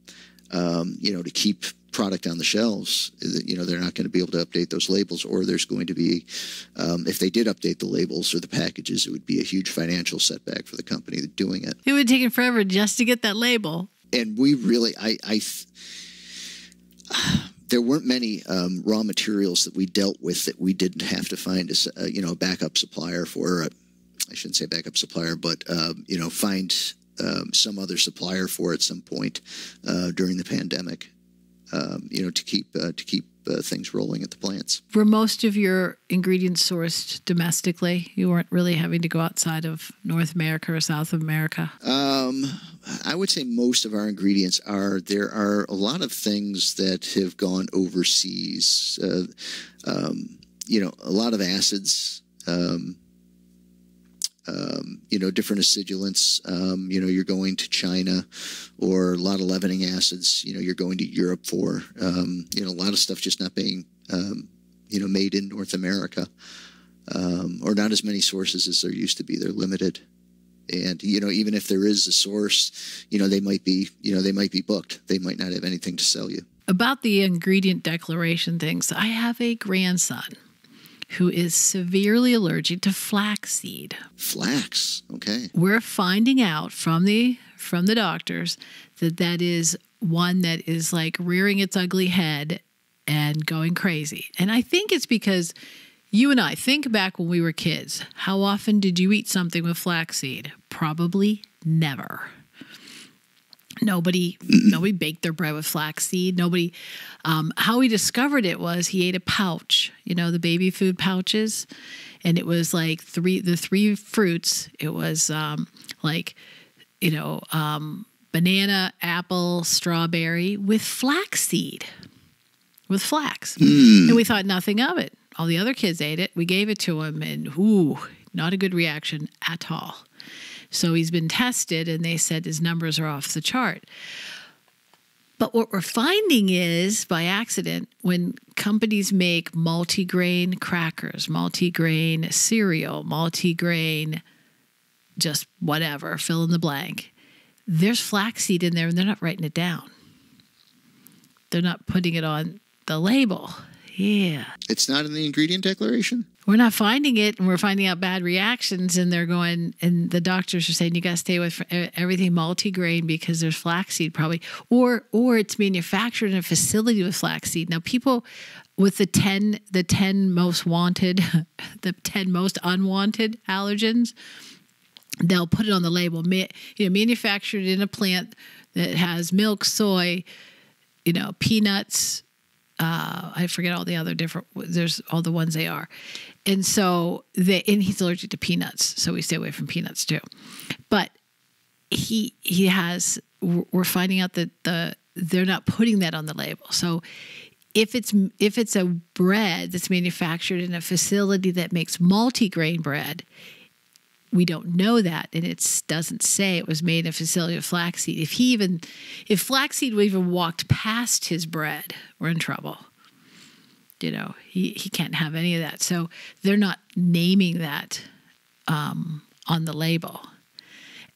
to keep product on the shelves, they're not going to be able to update those labels, or there's going to be, if they did update the labels or the packages, it would be a huge financial setback for the company doing it. It would take it forever just to get that label. And we really, there weren't many raw materials that we dealt with that we didn't have to find a backup supplier for. I shouldn't say backup supplier, but find some other supplier for at some point during the pandemic. To keep things rolling at the plants. Were most of your ingredients sourced domestically? You weren't really having to go outside of North America or South America? I would say most of our ingredients are. There are a lot of things that have gone overseas. A lot of acids. Different acidulants, you're going to China, or a lot of leavening acids, you're going to Europe for, a lot of stuff just not being, made in North America, or not as many sources as there used to be. They're limited. And, even if there is a source, they might be booked. They might not have anything to sell you. About the ingredient declaration things, I have a grandson who is severely allergic to flaxseed. Flax, okay. We're finding out from the doctors that is one that is like rearing its ugly head and going crazy. And I think it's because you and I think back when we were kids. How often did you eat something with flaxseed? Probably never. Nobody baked their bread with flaxseed. Nobody. How he discovered it was he ate a pouch, the baby food pouches, and it was like the three fruits. It was banana, apple, strawberry with flaxseed, with flax, and we thought nothing of it. All the other kids ate it. We gave it to him, and not a good reaction at all. So he's been tested, and they said his numbers are off the chart. But what we're finding is, by accident, when companies make multigrain crackers, multigrain cereal, multigrain just whatever, fill in the blank, there's flaxseed in there, and they're not writing it down. They're not putting it on the label. Yeah. It's not in the ingredient declaration? We're not finding it, and we're finding out bad reactions, and they're going, and the doctors are saying you got to stay away from everything multigrain because there's flaxseed probably, or it's manufactured in a facility with flaxseed. Now, people with the 10 most wanted, the 10 most unwanted allergens, they'll put it on the label, manufactured in a plant that has milk, soy, peanuts, I forget all the other different, there's all the ones they are. And so and he's allergic to peanuts. So we stay away from peanuts too. But we're finding out that they're not putting that on the label. So if it's a bread that's manufactured in a facility that makes multigrain bread, we don't know that, and it doesn't say it was made in a facility of flaxseed. If flaxseed would even walked past his bread, we're in trouble. He can't have any of that. So they're not naming that on the label.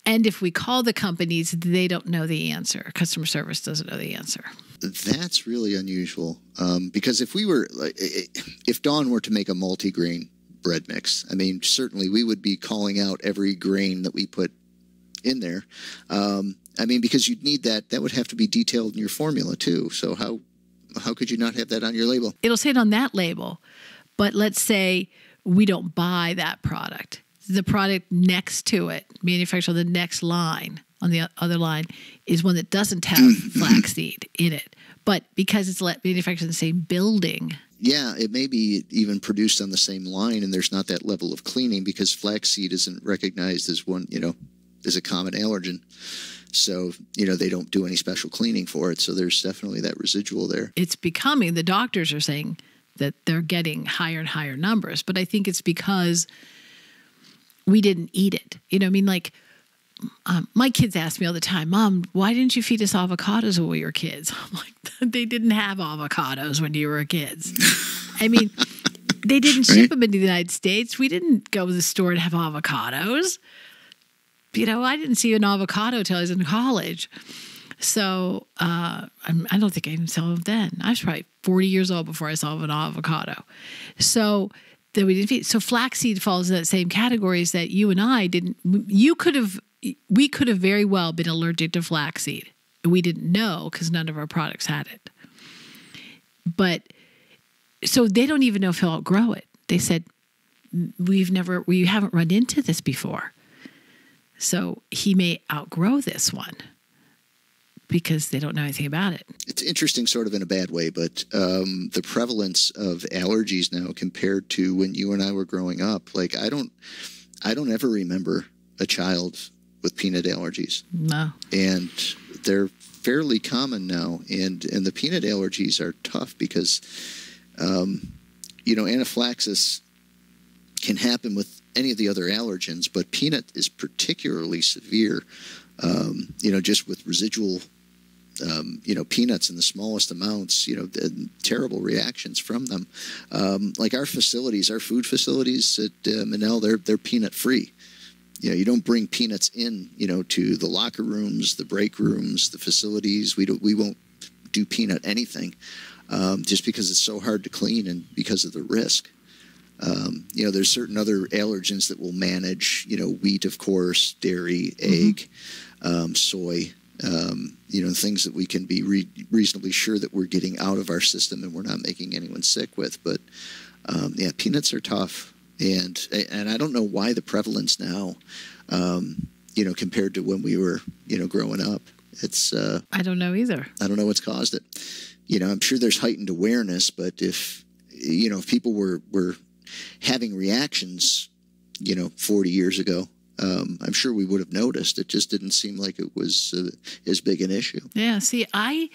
And if we call the companies, they don't know the answer. Customer service doesn't know the answer. That's really unusual. Because if Dawn were to make a multigrain bread mix, I mean, certainly we would be calling out every grain that we put in there. I mean, because you'd need that would have to be detailed in your formula too. So how could you not have that on your label? It'll say it on that label, but let's say we don't buy that product. The product next to it, manufactured on the next line, on the other line, is one that doesn't have flaxseed in it. But because it's manufactured in the same building. Yeah, it may be even produced on the same line, and there's not that level of cleaning because flaxseed isn't recognized as as a common allergen. So, they don't do any special cleaning for it. So there's definitely that residual there. It's becoming, the doctors are saying that they're getting higher and higher numbers. But I think it's because we didn't eat it. My kids ask me all the time, Mom, why didn't you feed us avocados when we were kids? I'm like, they didn't have avocados when you were kids. I mean, they didn't ship them into the United States. We didn't go to the store and have avocados. I didn't see an avocado till I was in college. So I don't think I even saw them then. I was probably 40 years old before I saw an avocado. So that we didn't feed. So flaxseed falls in that same category as that you and I didn't. We could have very well been allergic to flaxseed. We didn't know because none of our products had it. But so they don't even know if he'll outgrow it. They said we haven't run into this before. So he may outgrow this one because they don't know anything about it. It's interesting sort of in a bad way, but the prevalence of allergies now compared to when you and I were growing up, like I don't ever remember a child with peanut allergies. No. And they're fairly common now. And the peanut allergies are tough because, anaphylaxis can happen with any of the other allergens, but peanut is particularly severe, just with residual peanuts in the smallest amounts, terrible reactions from them. Like our food facilities at Mennel, they're peanut free. You don't bring peanuts in, to the locker rooms, the break rooms, the facilities. We won't do peanut anything, just because it's so hard to clean and because of the risk. There's certain other allergens that we'll manage, wheat, of course, dairy, egg, soy, things that we can be reasonably sure that we're getting out of our system and we're not making anyone sick with. But, peanuts are tough. And I don't know why the prevalence now, compared to when we were, growing up. It's I don't know either. I don't know what's caused it. I'm sure there's heightened awareness, but if people were having reactions, 40 years ago, I'm sure we would have noticed. It just didn't seem like it was as big an issue. Yeah. See, I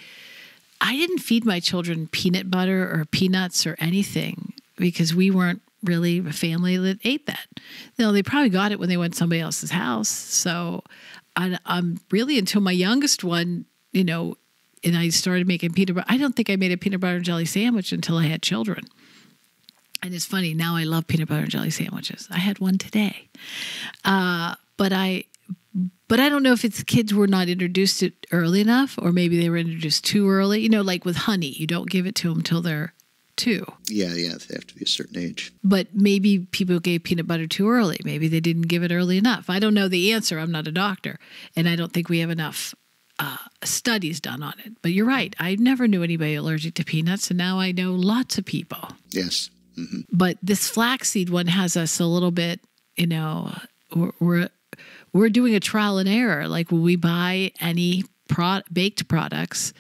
didn't feed my children peanut butter or peanuts or anything because we weren't really a family that ate that. They probably got it when they went to somebody else's house. So I'm really, until my youngest one, and I started making peanut butter. I don't think I made a peanut butter and jelly sandwich until I had children. And it's funny, now I love peanut butter and jelly sandwiches. I had one today. But I don't know if it's kids were not introduced to it early enough, or maybe they were introduced too early. Like with honey, you don't give it to them till they're 2. Yeah, they have to be a certain age. But maybe people gave peanut butter too early. Maybe they didn't give it early enough. I don't know the answer. I'm not a doctor. And I don't think we have enough studies done on it. But you're right. I never knew anybody allergic to peanuts, and now I know lots of people. Yes. Mm-hmm. But this flaxseed one has us a little bit, we're doing a trial and error. Like when we buy any baked products,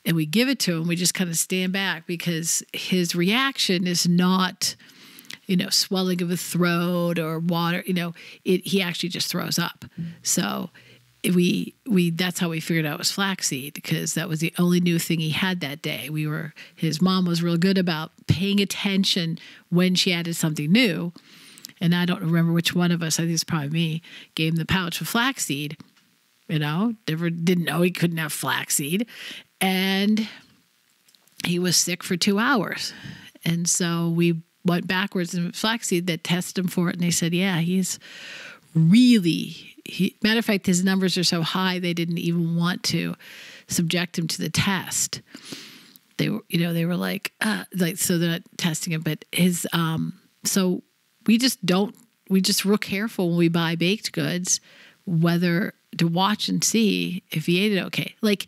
and we give it to him, we just kind of stand back because his reaction is not, swelling of a throat or water, he actually just throws up. So that's how we figured out it was flaxseed, because that was the only new thing he had that day. His mom was real good about paying attention when she added something new. And I don't remember which one of us, I think it's probably me, gave him the pouch of flaxseed. Never didn't know he couldn't have flaxseed. And he was sick for 2 hours. And so we went backwards in flaxseed that tested him for it. And they said, yeah, he's really, matter of fact, his numbers are so high, they didn't even want to subject him to the test. They were, they were like, so they're not testing him, but so we just real careful when we buy baked goods, whether to watch and see if he ate it okay. Like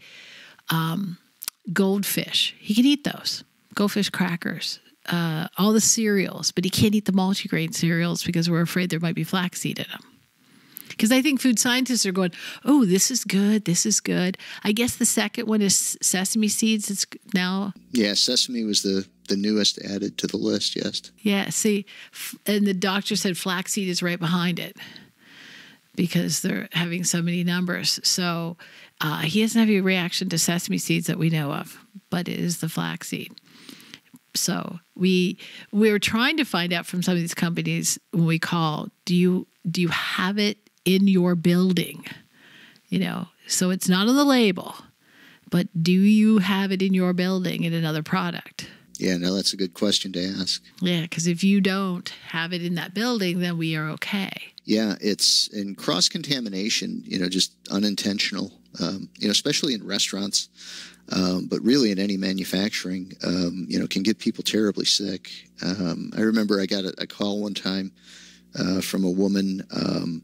goldfish, he can eat those. Goldfish crackers, all the cereals, but he can't eat the multigrain cereals because we're afraid there might be flaxseed in them. Because I think food scientists are going, oh, this is good, this is good. I guess the second one is sesame seeds. It's now. Yeah, sesame was the newest added to the list, yes. Yeah, see, and the doctor said flaxseed is right behind it because they're having so many numbers. So he doesn't have a reaction to sesame seeds that we know of, but it is the flaxseed. So we were trying to find out from some of these companies when we call, do you have it in your building? So it's not on the label, but do you have it in your building in another product? Yeah, no, that's a good question to ask. Yeah, because if you don't have it in that building, then we are okay. Yeah, it's in cross-contamination, just unintentional, especially in restaurants, but really in any manufacturing, can get people terribly sick. I remember I got a call one time from a woman.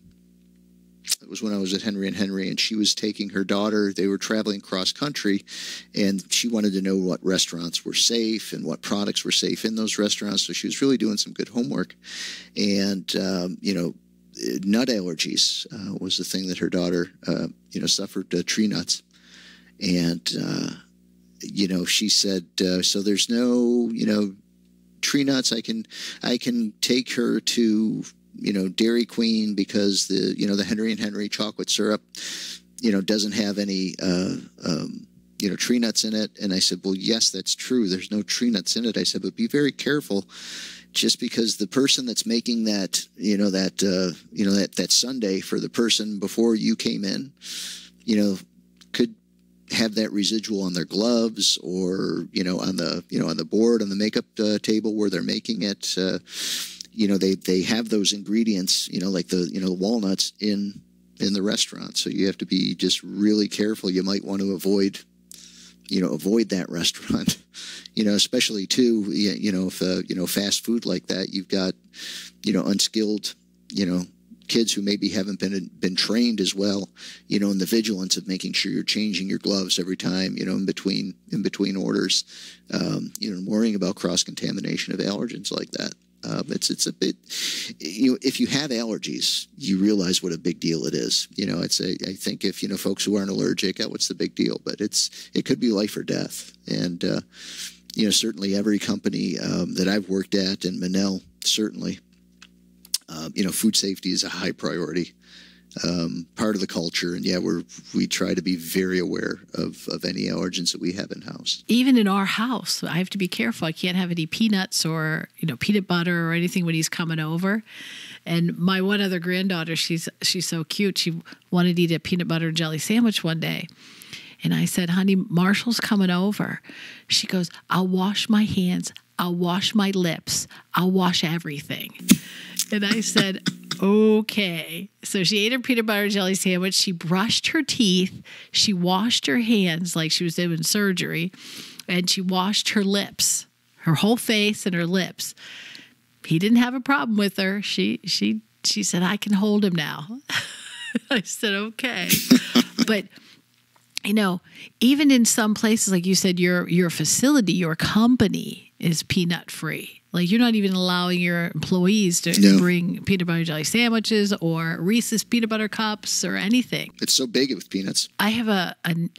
It was when I was at Henry & Henry, and she was taking her daughter. They were traveling cross country, and she wanted to know what restaurants were safe and what products were safe in those restaurants. So she was really doing some good homework. And, nut allergies was the thing that her daughter, suffered, tree nuts. And, she said, so there's no, tree nuts. I can take her to, Dairy Queen because the Henry & Henry chocolate syrup, doesn't have any, tree nuts in it. And I said, well, yes, that's true. There's no tree nuts in it. I said, but be very careful, just because the person that's making that, that sundae for the person before you came in, could have that residual on their gloves or, on the board, on the makeup table where they're making it. They have those ingredients, like the walnuts in the restaurant. So you have to be just really careful. You might want to avoid that restaurant, especially too, if, fast food like that, you've got, unskilled, kids who maybe haven't been trained as well, in the vigilance of making sure you're changing your gloves every time, in between orders, worrying about cross-contamination of allergens like that. It's a bit, if you have allergies, you realize what a big deal it is. I think if, folks who aren't allergic, what's the big deal? But it could be life or death. And, certainly every company that I've worked at, and Mennel, certainly, food safety is a high priority. Part of the culture, and we try to be very aware of any allergens that we have in house. Even in our house, I have to be careful. I can't have any peanuts or peanut butter or anything when he's coming over. And my one other granddaughter, she's so cute. She wanted to eat a peanut butter and jelly sandwich one day, and I said, "Honey, Marshall's coming over." She goes, "I'll wash my hands. I'll wash my lips. I'll wash everything." And I said, okay. So she ate her peanut butter and jelly sandwich. She brushed her teeth. She washed her hands like she was doing surgery. And she washed her lips, her whole face and her lips. He didn't have a problem with her. She said, "I can hold him now." I said, okay. But, even in some places, like you said, your facility, your company, is peanut free. Like, you're not even allowing your employees to bring peanut butter jelly sandwiches or Reese's peanut butter cups or anything. It's so big with peanuts. I have a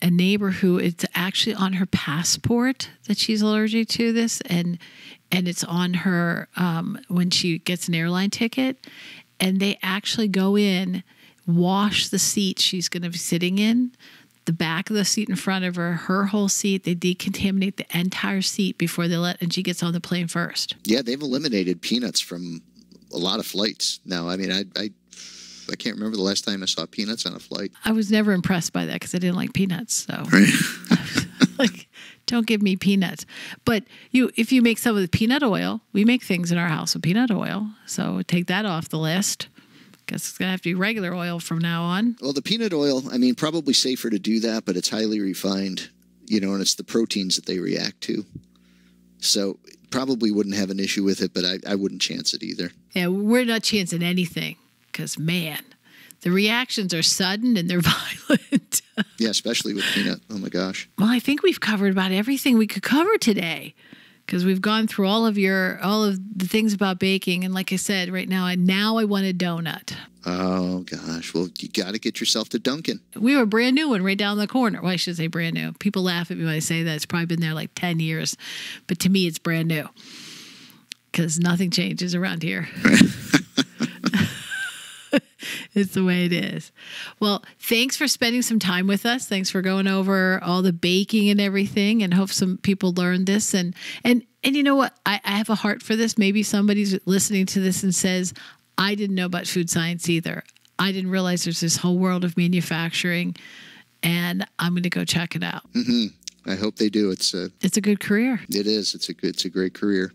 neighbor who it's actually on her passport that she's allergic to this, and it's on her when she gets an airline ticket, and they actually go in, wash the seat she's going to be sitting in, the back of the seat in front of her, her whole seat. They decontaminate the entire seat before and she gets on the plane first. Yeah, they've eliminated peanuts from a lot of flights now. I mean, I can't remember the last time I saw peanuts on a flight. I was never impressed by that because I didn't like peanuts. So, right. like, don't give me peanuts. But if you make some with peanut oil, we make things in our house with peanut oil. So take that off the list. Guess it's going to have to be regular oil from now on. Well, the peanut oil, I mean, probably safer to do that, but it's highly refined, and it's the proteins that they react to. So probably wouldn't have an issue with it, but I wouldn't chance it either. Yeah, we're not chancing anything because, man, the reactions are sudden and they're violent. Yeah, especially with peanut. Oh, my gosh. Well, I think we've covered about everything we could cover today, because we've gone through all of the things about baking. And like I said, right now I want a donut. Oh, gosh. Well, you got to get yourself to Dunkin'. We have a brand new one right down the corner. Well, I should say brand new. People laugh at me when I say that. It's probably been there like 10 years. But to me, it's brand new because nothing changes around here. It's the way it is. Well, thanks for spending some time with us. Thanks for going over all the baking and everything, and hope some people learned this. And you know what? I have a heart for this. Maybe somebody's listening to this and says, I didn't know about food science either. I didn't realize there's this whole world of manufacturing, and I'm going to go check it out. Mm-hmm. I hope they do. It's a good career. It is. It's a great career,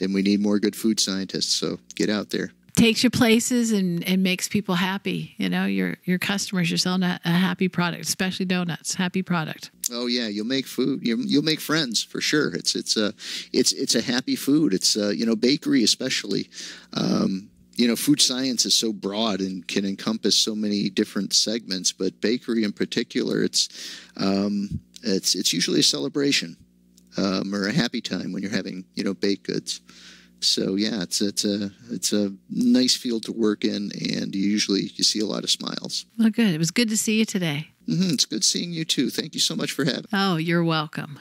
and we need more good food scientists. So get out there. Takes you places and makes people happy. Your customers, you're selling a happy product, especially donuts. Happy product. Oh yeah, you'll make food. You'll make friends for sure. It's a happy food. It's bakery especially. Food science is so broad and can encompass so many different segments, but bakery in particular, it's usually a celebration or a happy time when you're having baked goods. So yeah, it's a nice field to work in, and you see a lot of smiles. Well, good. It was good to see you today. It's good seeing you too. Thank you so much for having me. Oh, you're welcome.